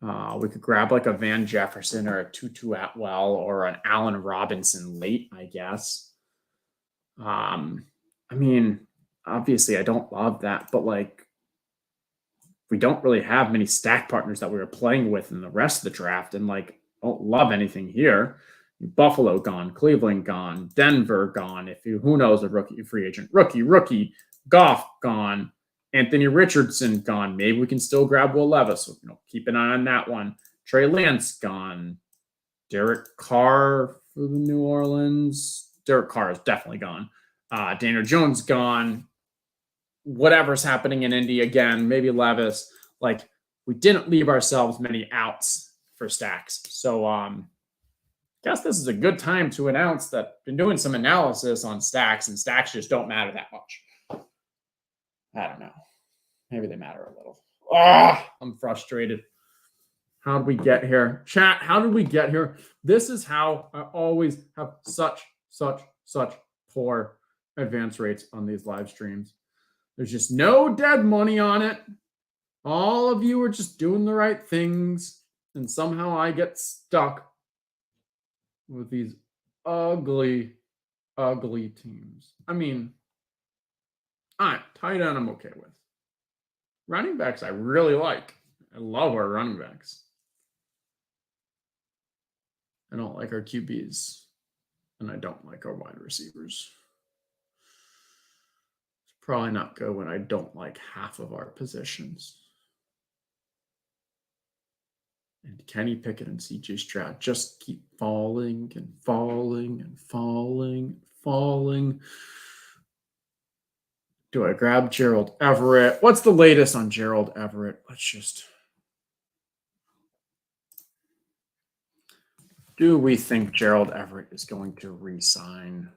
We could grab like a Van Jefferson or a Tutu Atwell or an Allen Robinson late, I guess. I mean, obviously I don't love that, but like we don't really have many stack partners that we were playing with in the rest of the draft, and like don't love anything here. Buffalo gone, Cleveland gone, Denver gone. Who knows, a rookie free agent, rookie, Goff gone, Anthony Richardson gone. Maybe we can still grab Will Levis. So, keep an eye on that one. Trey Lance gone. Derek Carr for the New Orleans. Derek Carr is definitely gone. Daniel Jones gone. Whatever's happening in Indy again, maybe Levis. Like, we didn't leave ourselves many outs for stacks. So, guess this is a good time to announce that I've been doing some analysis on stacks, and stacks just don't matter that much. I don't know. Maybe they matter a little. I'm frustrated. How did we get here? Chat, how did we get here? This is how I always have such poor advance rates on these live streams. There's just no dead money on it. All of you are just doing the right things, and somehow I get stuck with these ugly teams. I mean, tight end I'm okay with. Running backs I really like. I love our running backs. I don't like our QBs, and I don't like our wide receivers. It's probably not good when I don't like half of our positions. And Kenny Pickett and CJ Stroud just keep falling and falling and falling and falling. Do I grab Gerald Everett? What's the latest on Gerald Everett? Do we think Gerald Everett is going to re-sign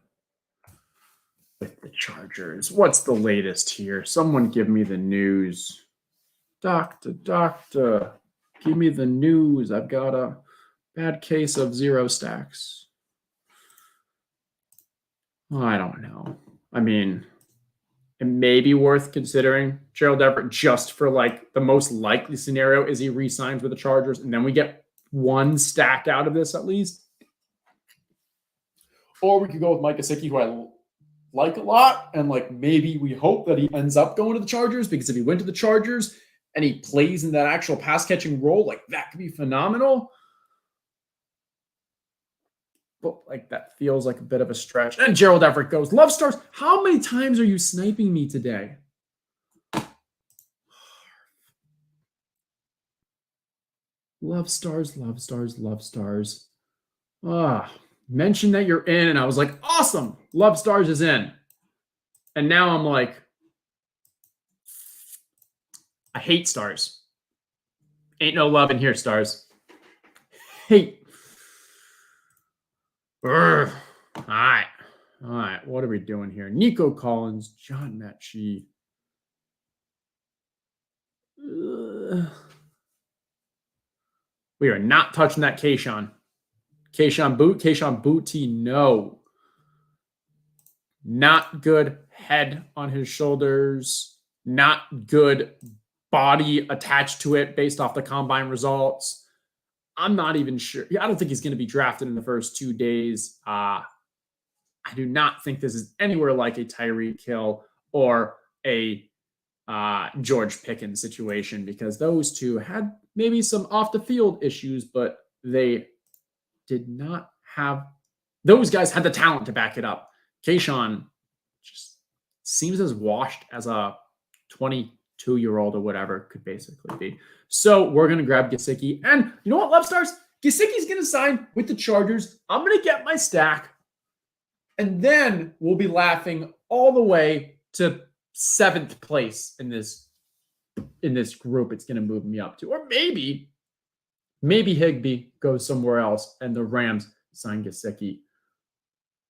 with the Chargers? What's the latest here? Someone give me the news. Doctor, give me the news. I've got a bad case of zero stacks. I don't know. I mean, it may be worth considering Gerald Everett just for like the most likely scenario is he re-signs with the Chargers, and then we get one stack out of this at least. Or we could go with Mike Gesicki, who I like a lot, and like maybe we hope that he ends up going to the Chargers, because if he went to the Chargers and he plays in that actual pass catching role, like that could be phenomenal. But like that feels like a bit of a stretch. And Gerald Everett goes. Love stars. How many times are you sniping me today? Love stars. Mention that you're in, and I was like, awesome. Love stars is in. And now I'm like, I hate stars. Ain't no love in here, stars. Hate. All right. What are we doing here? Nico Collins, John Mechie. We are not touching that Keyshawn. Keyshawn Booty, no. Not good head on his shoulders. Not good body attached to it based off the combine results. I'm not even sure. I don't think he's going to be drafted in the first 2 days. I do not think this is anywhere like a Tyreek Hill or a George Pickens situation, because those two had maybe some off the field issues, but they did not have. Those guys had the talent to back it up. Keyshawn just seems as washed as a 22-year-old or whatever could basically be. So we're going to grab Gesicki. And you know what, Love Stars? Gesicki's going to sign with the Chargers. I'm going to get my stack. And then we'll be laughing all the way to 7th place in this group it's going to move me up to. Or maybe Higbee goes somewhere else and the Rams sign Gesicki.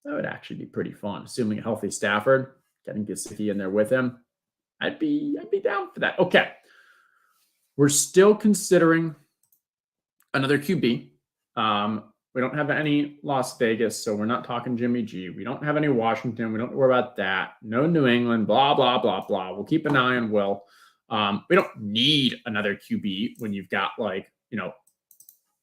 That would actually be pretty fun, assuming a healthy Stafford. getting Gesicki in there with him. I'd be down for that. Okay. We're still considering another QB. We don't have any Las Vegas, so we're not talking Jimmy G. We don't have any Washington. We don't worry about that. No New England, blah, blah, blah, blah. We'll keep an eye on Will. We don't need another QB when you've got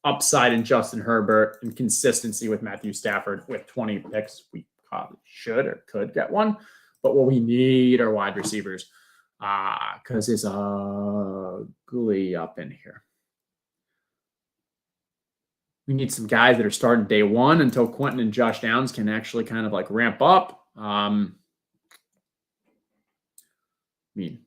upside in Justin Herbert and consistency with Matthew Stafford with 20 picks. We probably should or could get one. But what we need are wide receivers because it's ugly up in here. We need some guys that are starting day one until Quentin and Josh Downs can actually kind of ramp up. We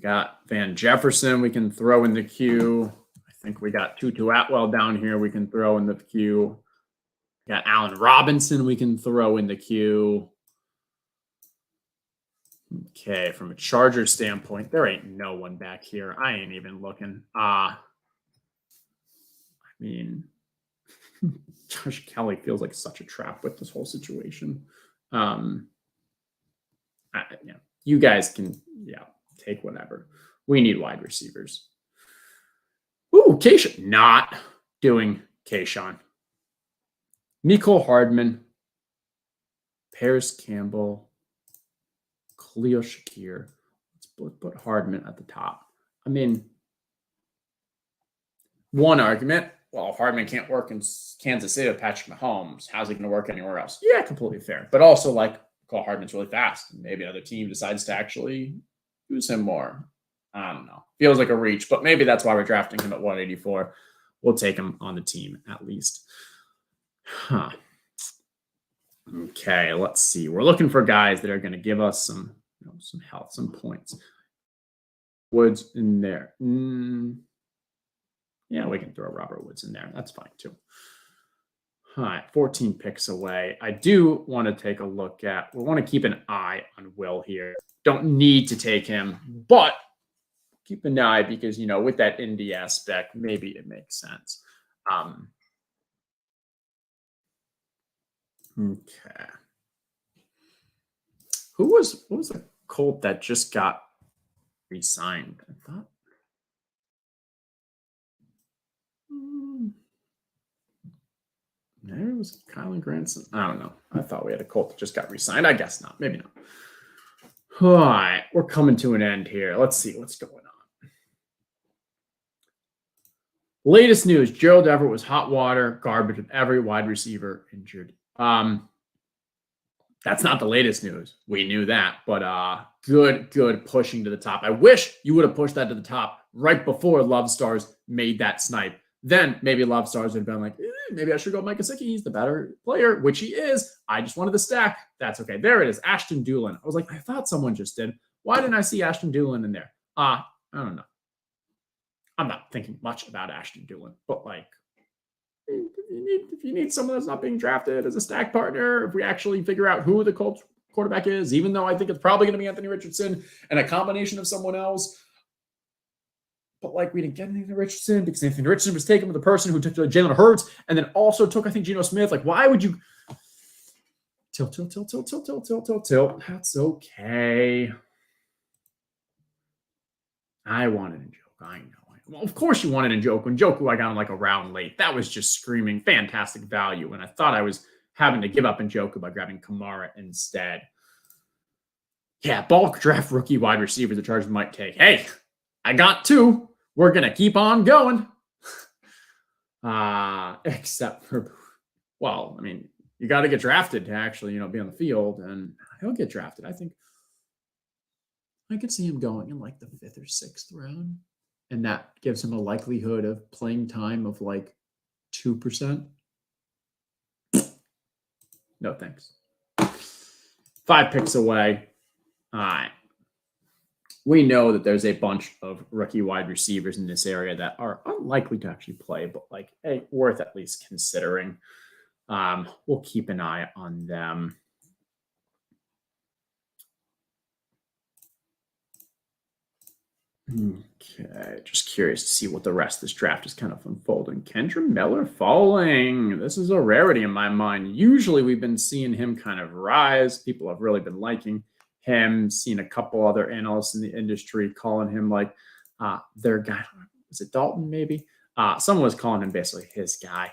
got Van Jefferson we can throw in the queue. I think we got Tutu Atwell down here we can throw in the queue. We got Allen Robinson we can throw in the queue. Okay, from a Charger standpoint, there ain't no one back here. I ain't even looking. Josh Kelly feels like such a trap with this whole situation. You guys can, take whatever. We need wide receivers. Ooh, Kayshawn. Not doing Kayshawn. Mecole Hardman. Paris Campbell. Khalil Shakir. Let's put Hardman at the top. One argument. Well, Hardman can't work in Kansas City with Patrick Mahomes. How's he going to work anywhere else? Yeah, completely fair. But also, Cole Hardman's really fast. Maybe another team decides to actually use him more. I don't know. Feels like a reach, but maybe that's why we're drafting him at 184. We'll take him on the team at least. Okay, let's see. We're looking for guys that are going to give us some health, some points. Woods in there. Yeah, we can throw Robert Woods in there. That's fine too. All right, 14 picks away. I do want to take a look at, we want to keep an eye on Will here. Don't need to take him, but keep an eye because, with that Indy aspect, maybe it makes sense. Okay. What was the Colt that just got re-signed? I thought. Maybe it was Kylan Granson. I don't know. I thought we had a Colt that just got re-signed. I guess not. Maybe not. All right. We're coming to an end here. Let's see what's going on. Latest news. Gerald Everett was hot water, garbage with every wide receiver injured. That's not the latest news. We knew that. But good pushing to the top. I wish you would have pushed that to the top right before Love Stars made that snipe. Then maybe Love Stars would have been like, maybe I should go Mike Gesicki. He's the better player, which he is. I just wanted the stack. That's okay. There it is. Ashton Dulin. I was like, I thought someone just did. Why didn't I see Ashton Dulin in there? I don't know. I'm not thinking much about Ashton Dulin, but if you need someone that's not being drafted as a stack partner, if we actually figure out who the Colts quarterback is, even though I think it's probably going to be Anthony Richardson and a combination of someone else. But we didn't get Anthony Richardson because Anthony Richardson was taken with the person who took Jalen Hurts and then also took, I think, Geno Smith. Why would you tilt? That's okay. I wanted Njoku. I know. Well, of course you wanted Njoku. Njoku, I got him a round late. That was just screaming fantastic value. And I thought I was having to give up Njoku by grabbing Kamara instead. Yeah, bulk draft rookie wide receiver the Chargers might take. Hey, I got two. We're going to keep on going. Except for, you got to get drafted to actually, be on the field. And he'll get drafted. I think I could see him going in the 5th or 6th round. And that gives him a likelihood of playing time of 2%. No thanks. 5 picks away. All right. We know that there's a bunch of rookie wide receivers in this area that are unlikely to actually play, but worth at least considering. We'll keep an eye on them. Okay, just curious to see what the rest of this draft is kind of unfolding. Kendra Miller falling. This is a rarity in my mind. Usually we've been seeing him kind of rise. People have really been liking him. Seen a couple other analysts in the industry calling him like their guy. Was it Dalton maybe? Someone was calling him basically his guy.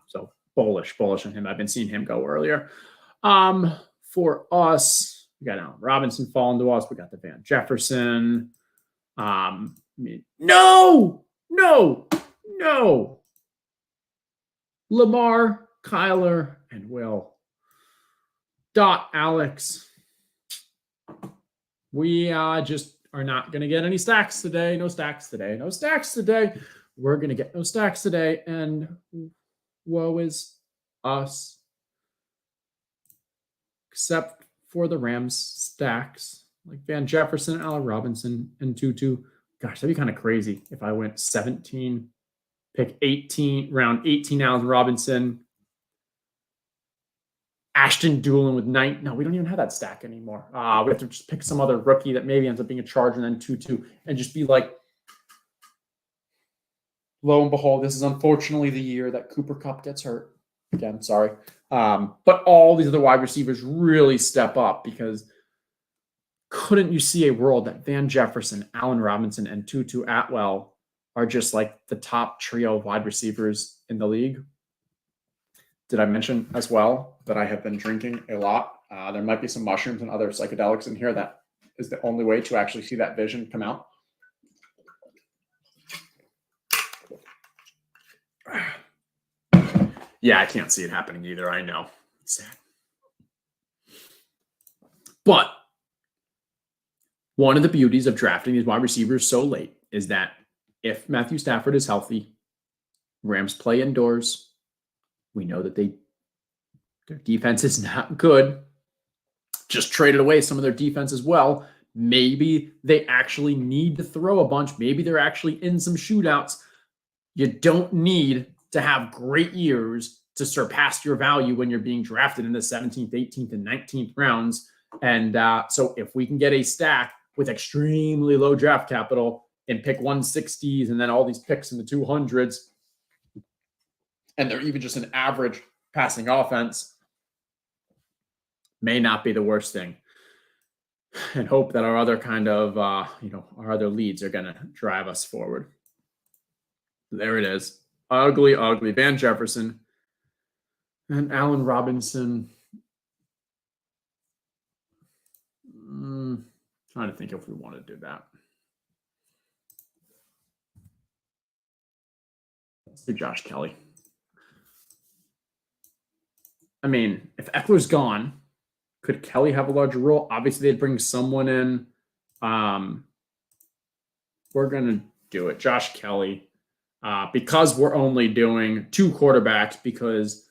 So bullish on him. I've been seeing him go earlier. For us, we got Allen Robinson falling to us. We got the Van Jefferson. No. Lamar, Kyler, and Will. Alex. We just are not going to get any stacks today. No stacks today. We're going to get no stacks today. And woe is us. Except for the Rams stacks. Like Van Jefferson, Allen Robinson, and Tutu. Gosh, that'd be kind of crazy if I went 17, pick 18, round 18, Allen Robinson, Ashton Doolin with 9. No, we don't even have that stack anymore. We have to just pick some other rookie that maybe ends up being a Charger and then Tutu and just be like, lo and behold, this is unfortunately the year that Cooper Kupp gets hurt. Again, sorry. But all these other wide receivers really step up because couldn't you see a world that Van Jefferson, Allen Robinson, and Tutu Atwell are just like the top trio of wide receivers in the league? Did I mention as well that I have been drinking a lot? There might be some mushrooms and other psychedelics in here. That is the only way to actually see that vision come out. Yeah, I can't see it happening either. I know. It's sad. But one of the beauties of drafting these wide receivers so late is that if Matthew Stafford is healthy, Rams play indoors. We know that their defense is not good. Just traded away some of their defense as well. Maybe they actually need to throw a bunch. Maybe they're actually in some shootouts. You don't need to have great years to surpass your value when you're being drafted in the 17th, 18th, and 19th rounds. And so if we can get a stack with extremely low draft capital and pick 160s and then all these picks in the 200s, and they're even just an average passing offense, may not be the worst thing. And hope that our other kind of, our other leads are going to drive us forward. There it is. Ugly. Van Jefferson and Allen Robinson. Trying to think if we want to do that. Let's do Josh Kelly. I mean, if Eckler's gone, could Kelly have a larger role? Obviously, they'd bring someone in. We're going to do it. Josh Kelly. Because we're only doing 2 quarterbacks because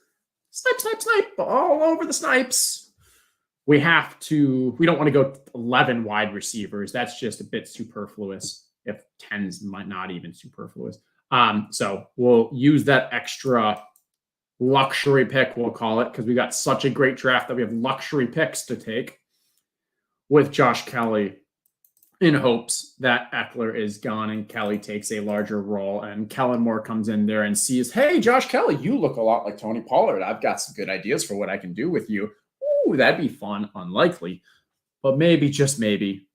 snipe, all over the snipes. We don't want to go 11 wide receivers. That's just a bit superfluous, if 10's might not even superfluous. So we'll use that extra luxury pick, we'll call it, because we got such a great draft that we have luxury picks to take with Josh Kelly in hopes that Eckler is gone and Kelly takes a larger role and Kellen Moore comes in there and sees, hey, Josh Kelly, you look a lot like Tony Pollard. I've got some good ideas for what I can do with you. Ooh, that'd be fun. Unlikely, but maybe, just maybe.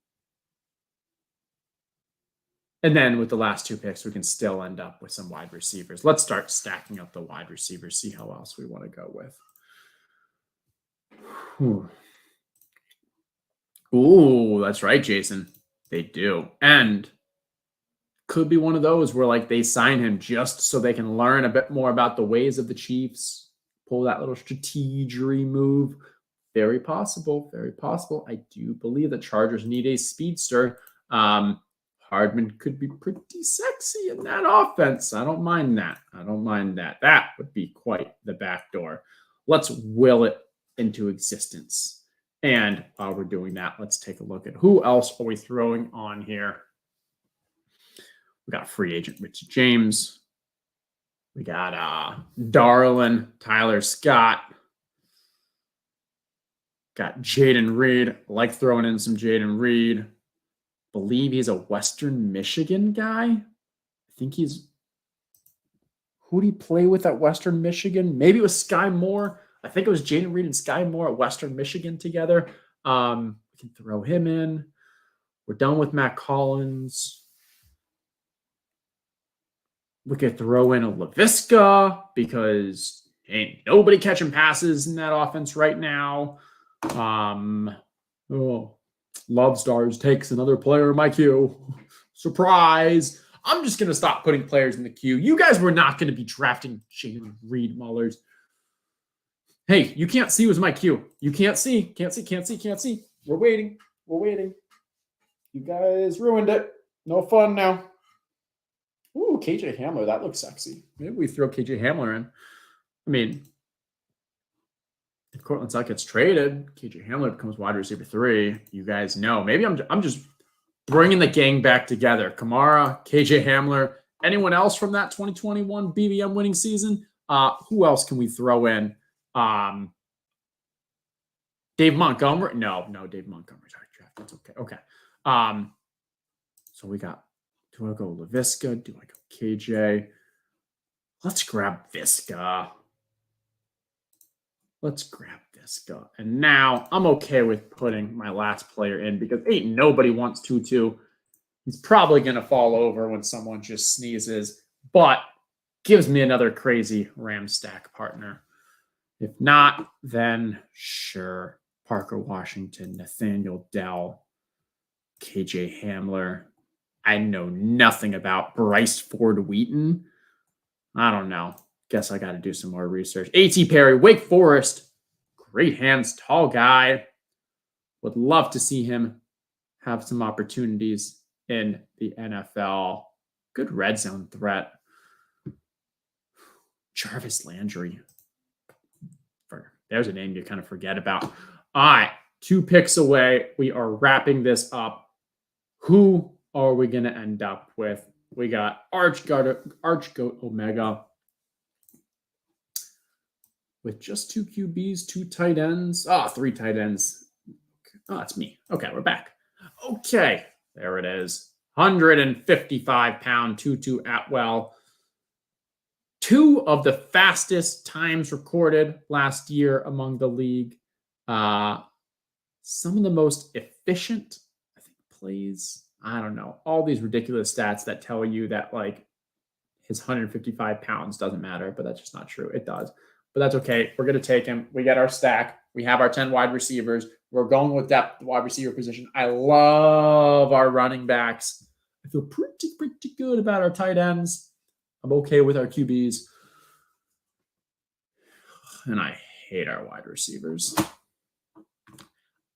And then with the last 2 picks, we can still end up with some wide receivers. Let's start stacking up the wide receivers, see how else we want to go with. Ooh, that's right, Jason. They do. And could be one of those where like they sign him just so they can learn a bit more about the ways of the Chiefs, pull that little strategery move. Very possible. I do believe the Chargers need a speedster. Hardman could be pretty sexy in that offense. I don't mind that. That would be quite the backdoor. Let's will it into existence. And while we're doing that, let's take a look at who else are we throwing on here. We got free agent Richie James. We got Darlin, Tyler Scott. Got Jaden Reed. I like throwing in some Jaden Reed. believe he's a Western Michigan guy. I think he's, who did he play with at Western Michigan? Maybe it was Sky Moore. I think it was Jaden Reed and Sky Moore at Western Michigan together. We can throw him in. We're done with Matt Collins. We could throw in a LaVisca because ain't nobody catching passes in that offense right now. Love Stars takes another player in my queue. Surprise. I'm just going to stop putting players in the queue. You guys were not going to be drafting Jalen Reed Mullers. Hey, you can't see who's my queue. You can't see. Can't see. We're waiting. You guys ruined it. No fun now. Ooh, KJ Hamler. That looks sexy. Maybe we throw KJ Hamler in. I mean, if Cortland Sutton gets traded, KJ Hamler becomes wide receiver 3. You guys know. Maybe I'm just bringing the gang back together. Kamara, KJ Hamler, anyone else from that 2021 BBM winning season? Who else can we throw in? Dave Montgomery? No, Dave Montgomery's our draft. That's okay. Okay. So we got, do I go LaVisca? Do I go KJ? Let's grab Visca. And now I'm okay with putting my last player in because ain't nobody wants Tutu. He's probably going to fall over when someone just sneezes, but gives me another crazy Ram stack partner. If not, then sure. Parker Washington, Nathaniel Dell, KJ Hamler. I know nothing about Bryce Ford Wheaton. I don't know. Guess I got to do some more research. A.T. Perry, Wake Forest. Great hands, tall guy. Would love to see him have some opportunities in the NFL. Good red zone threat. Jarvis Landry. There's a name you kind of forget about. All right, 2 picks away. We are wrapping this up. Who are we going to end up with? We got Archgoat Omega with just 2 QBs, 2 tight ends. 3 tight ends. Oh, that's me. Okay, we're back. Okay, there it is. 155-pound Tutu Atwell. 2 of the fastest times recorded last year among the league. Some of the most efficient, I think, plays. I don't know. All these ridiculous stats that tell you that, like, his 155 pounds doesn't matter, but that's just not true. It does. But that's okay. We're going to take him. We get our stack. We have our 10 wide receivers. We're going with depth at the wide receiver position. I love our running backs. I feel pretty good about our tight ends. I'm okay with our QBs. And I hate our wide receivers.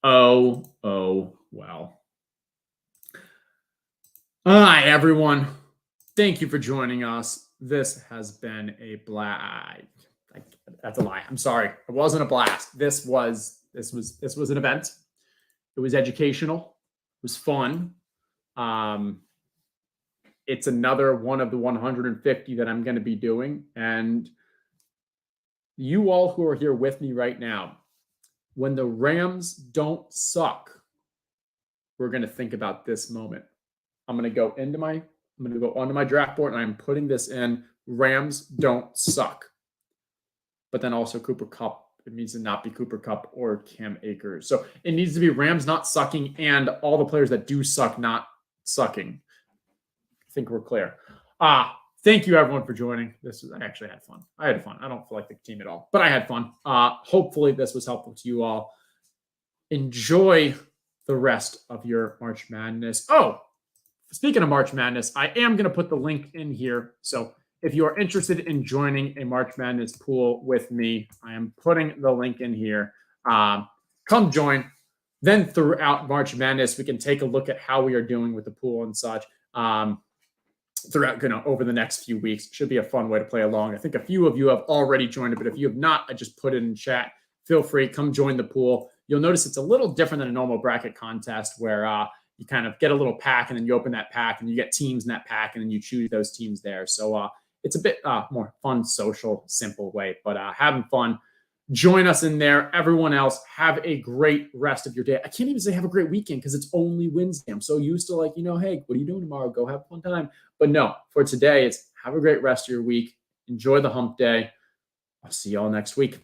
Oh, well. All right, everyone. Thank you for joining us. This has been a blast. That's a lie. I'm sorry. It wasn't a blast. This was an event. It was educational. It was fun. It's another one of the 150 that I'm going to be doing. And you all who are here with me right now, when the Rams don't suck, we're going to think about this moment. I'm going to go onto my draft board and I'm putting this in. Rams don't suck. But then also Cooper Kupp. It needs to not be Cooper Kupp or Cam Akers. So it needs to be Rams not sucking and all the players that do suck not sucking. I think we're clear. Thank you, everyone, for joining. I actually had fun. I had fun. I don't feel like the team at all, but I had fun. Hopefully this was helpful to you all. Enjoy the rest of your March Madness. Oh, speaking of March Madness, I am going to put the link in here. So if you are interested in joining a March Madness pool with me, I am putting the link in here. Come join. Then throughout March Madness, we can take a look at how we are doing with the pool and such. Throughout, over the next few weeks. Should be a fun way to play along. I think a few of you have already joined it, but if you have not, I just put it in chat. Feel free, come join the pool. You'll notice it's a little different than a normal bracket contest where you kind of get a little pack and then you open that pack and you get teams in that pack and then you choose those teams there. So it's a bit more fun, social, simple way, but having fun. Join us in there. Everyone else, have a great rest of your day. I can't even say have a great weekend because it's only Wednesday. I'm so used to like, hey, what are you doing tomorrow? Go have a fun time. But no, for today, it's have a great rest of your week. Enjoy the hump day. I'll see y'all next week.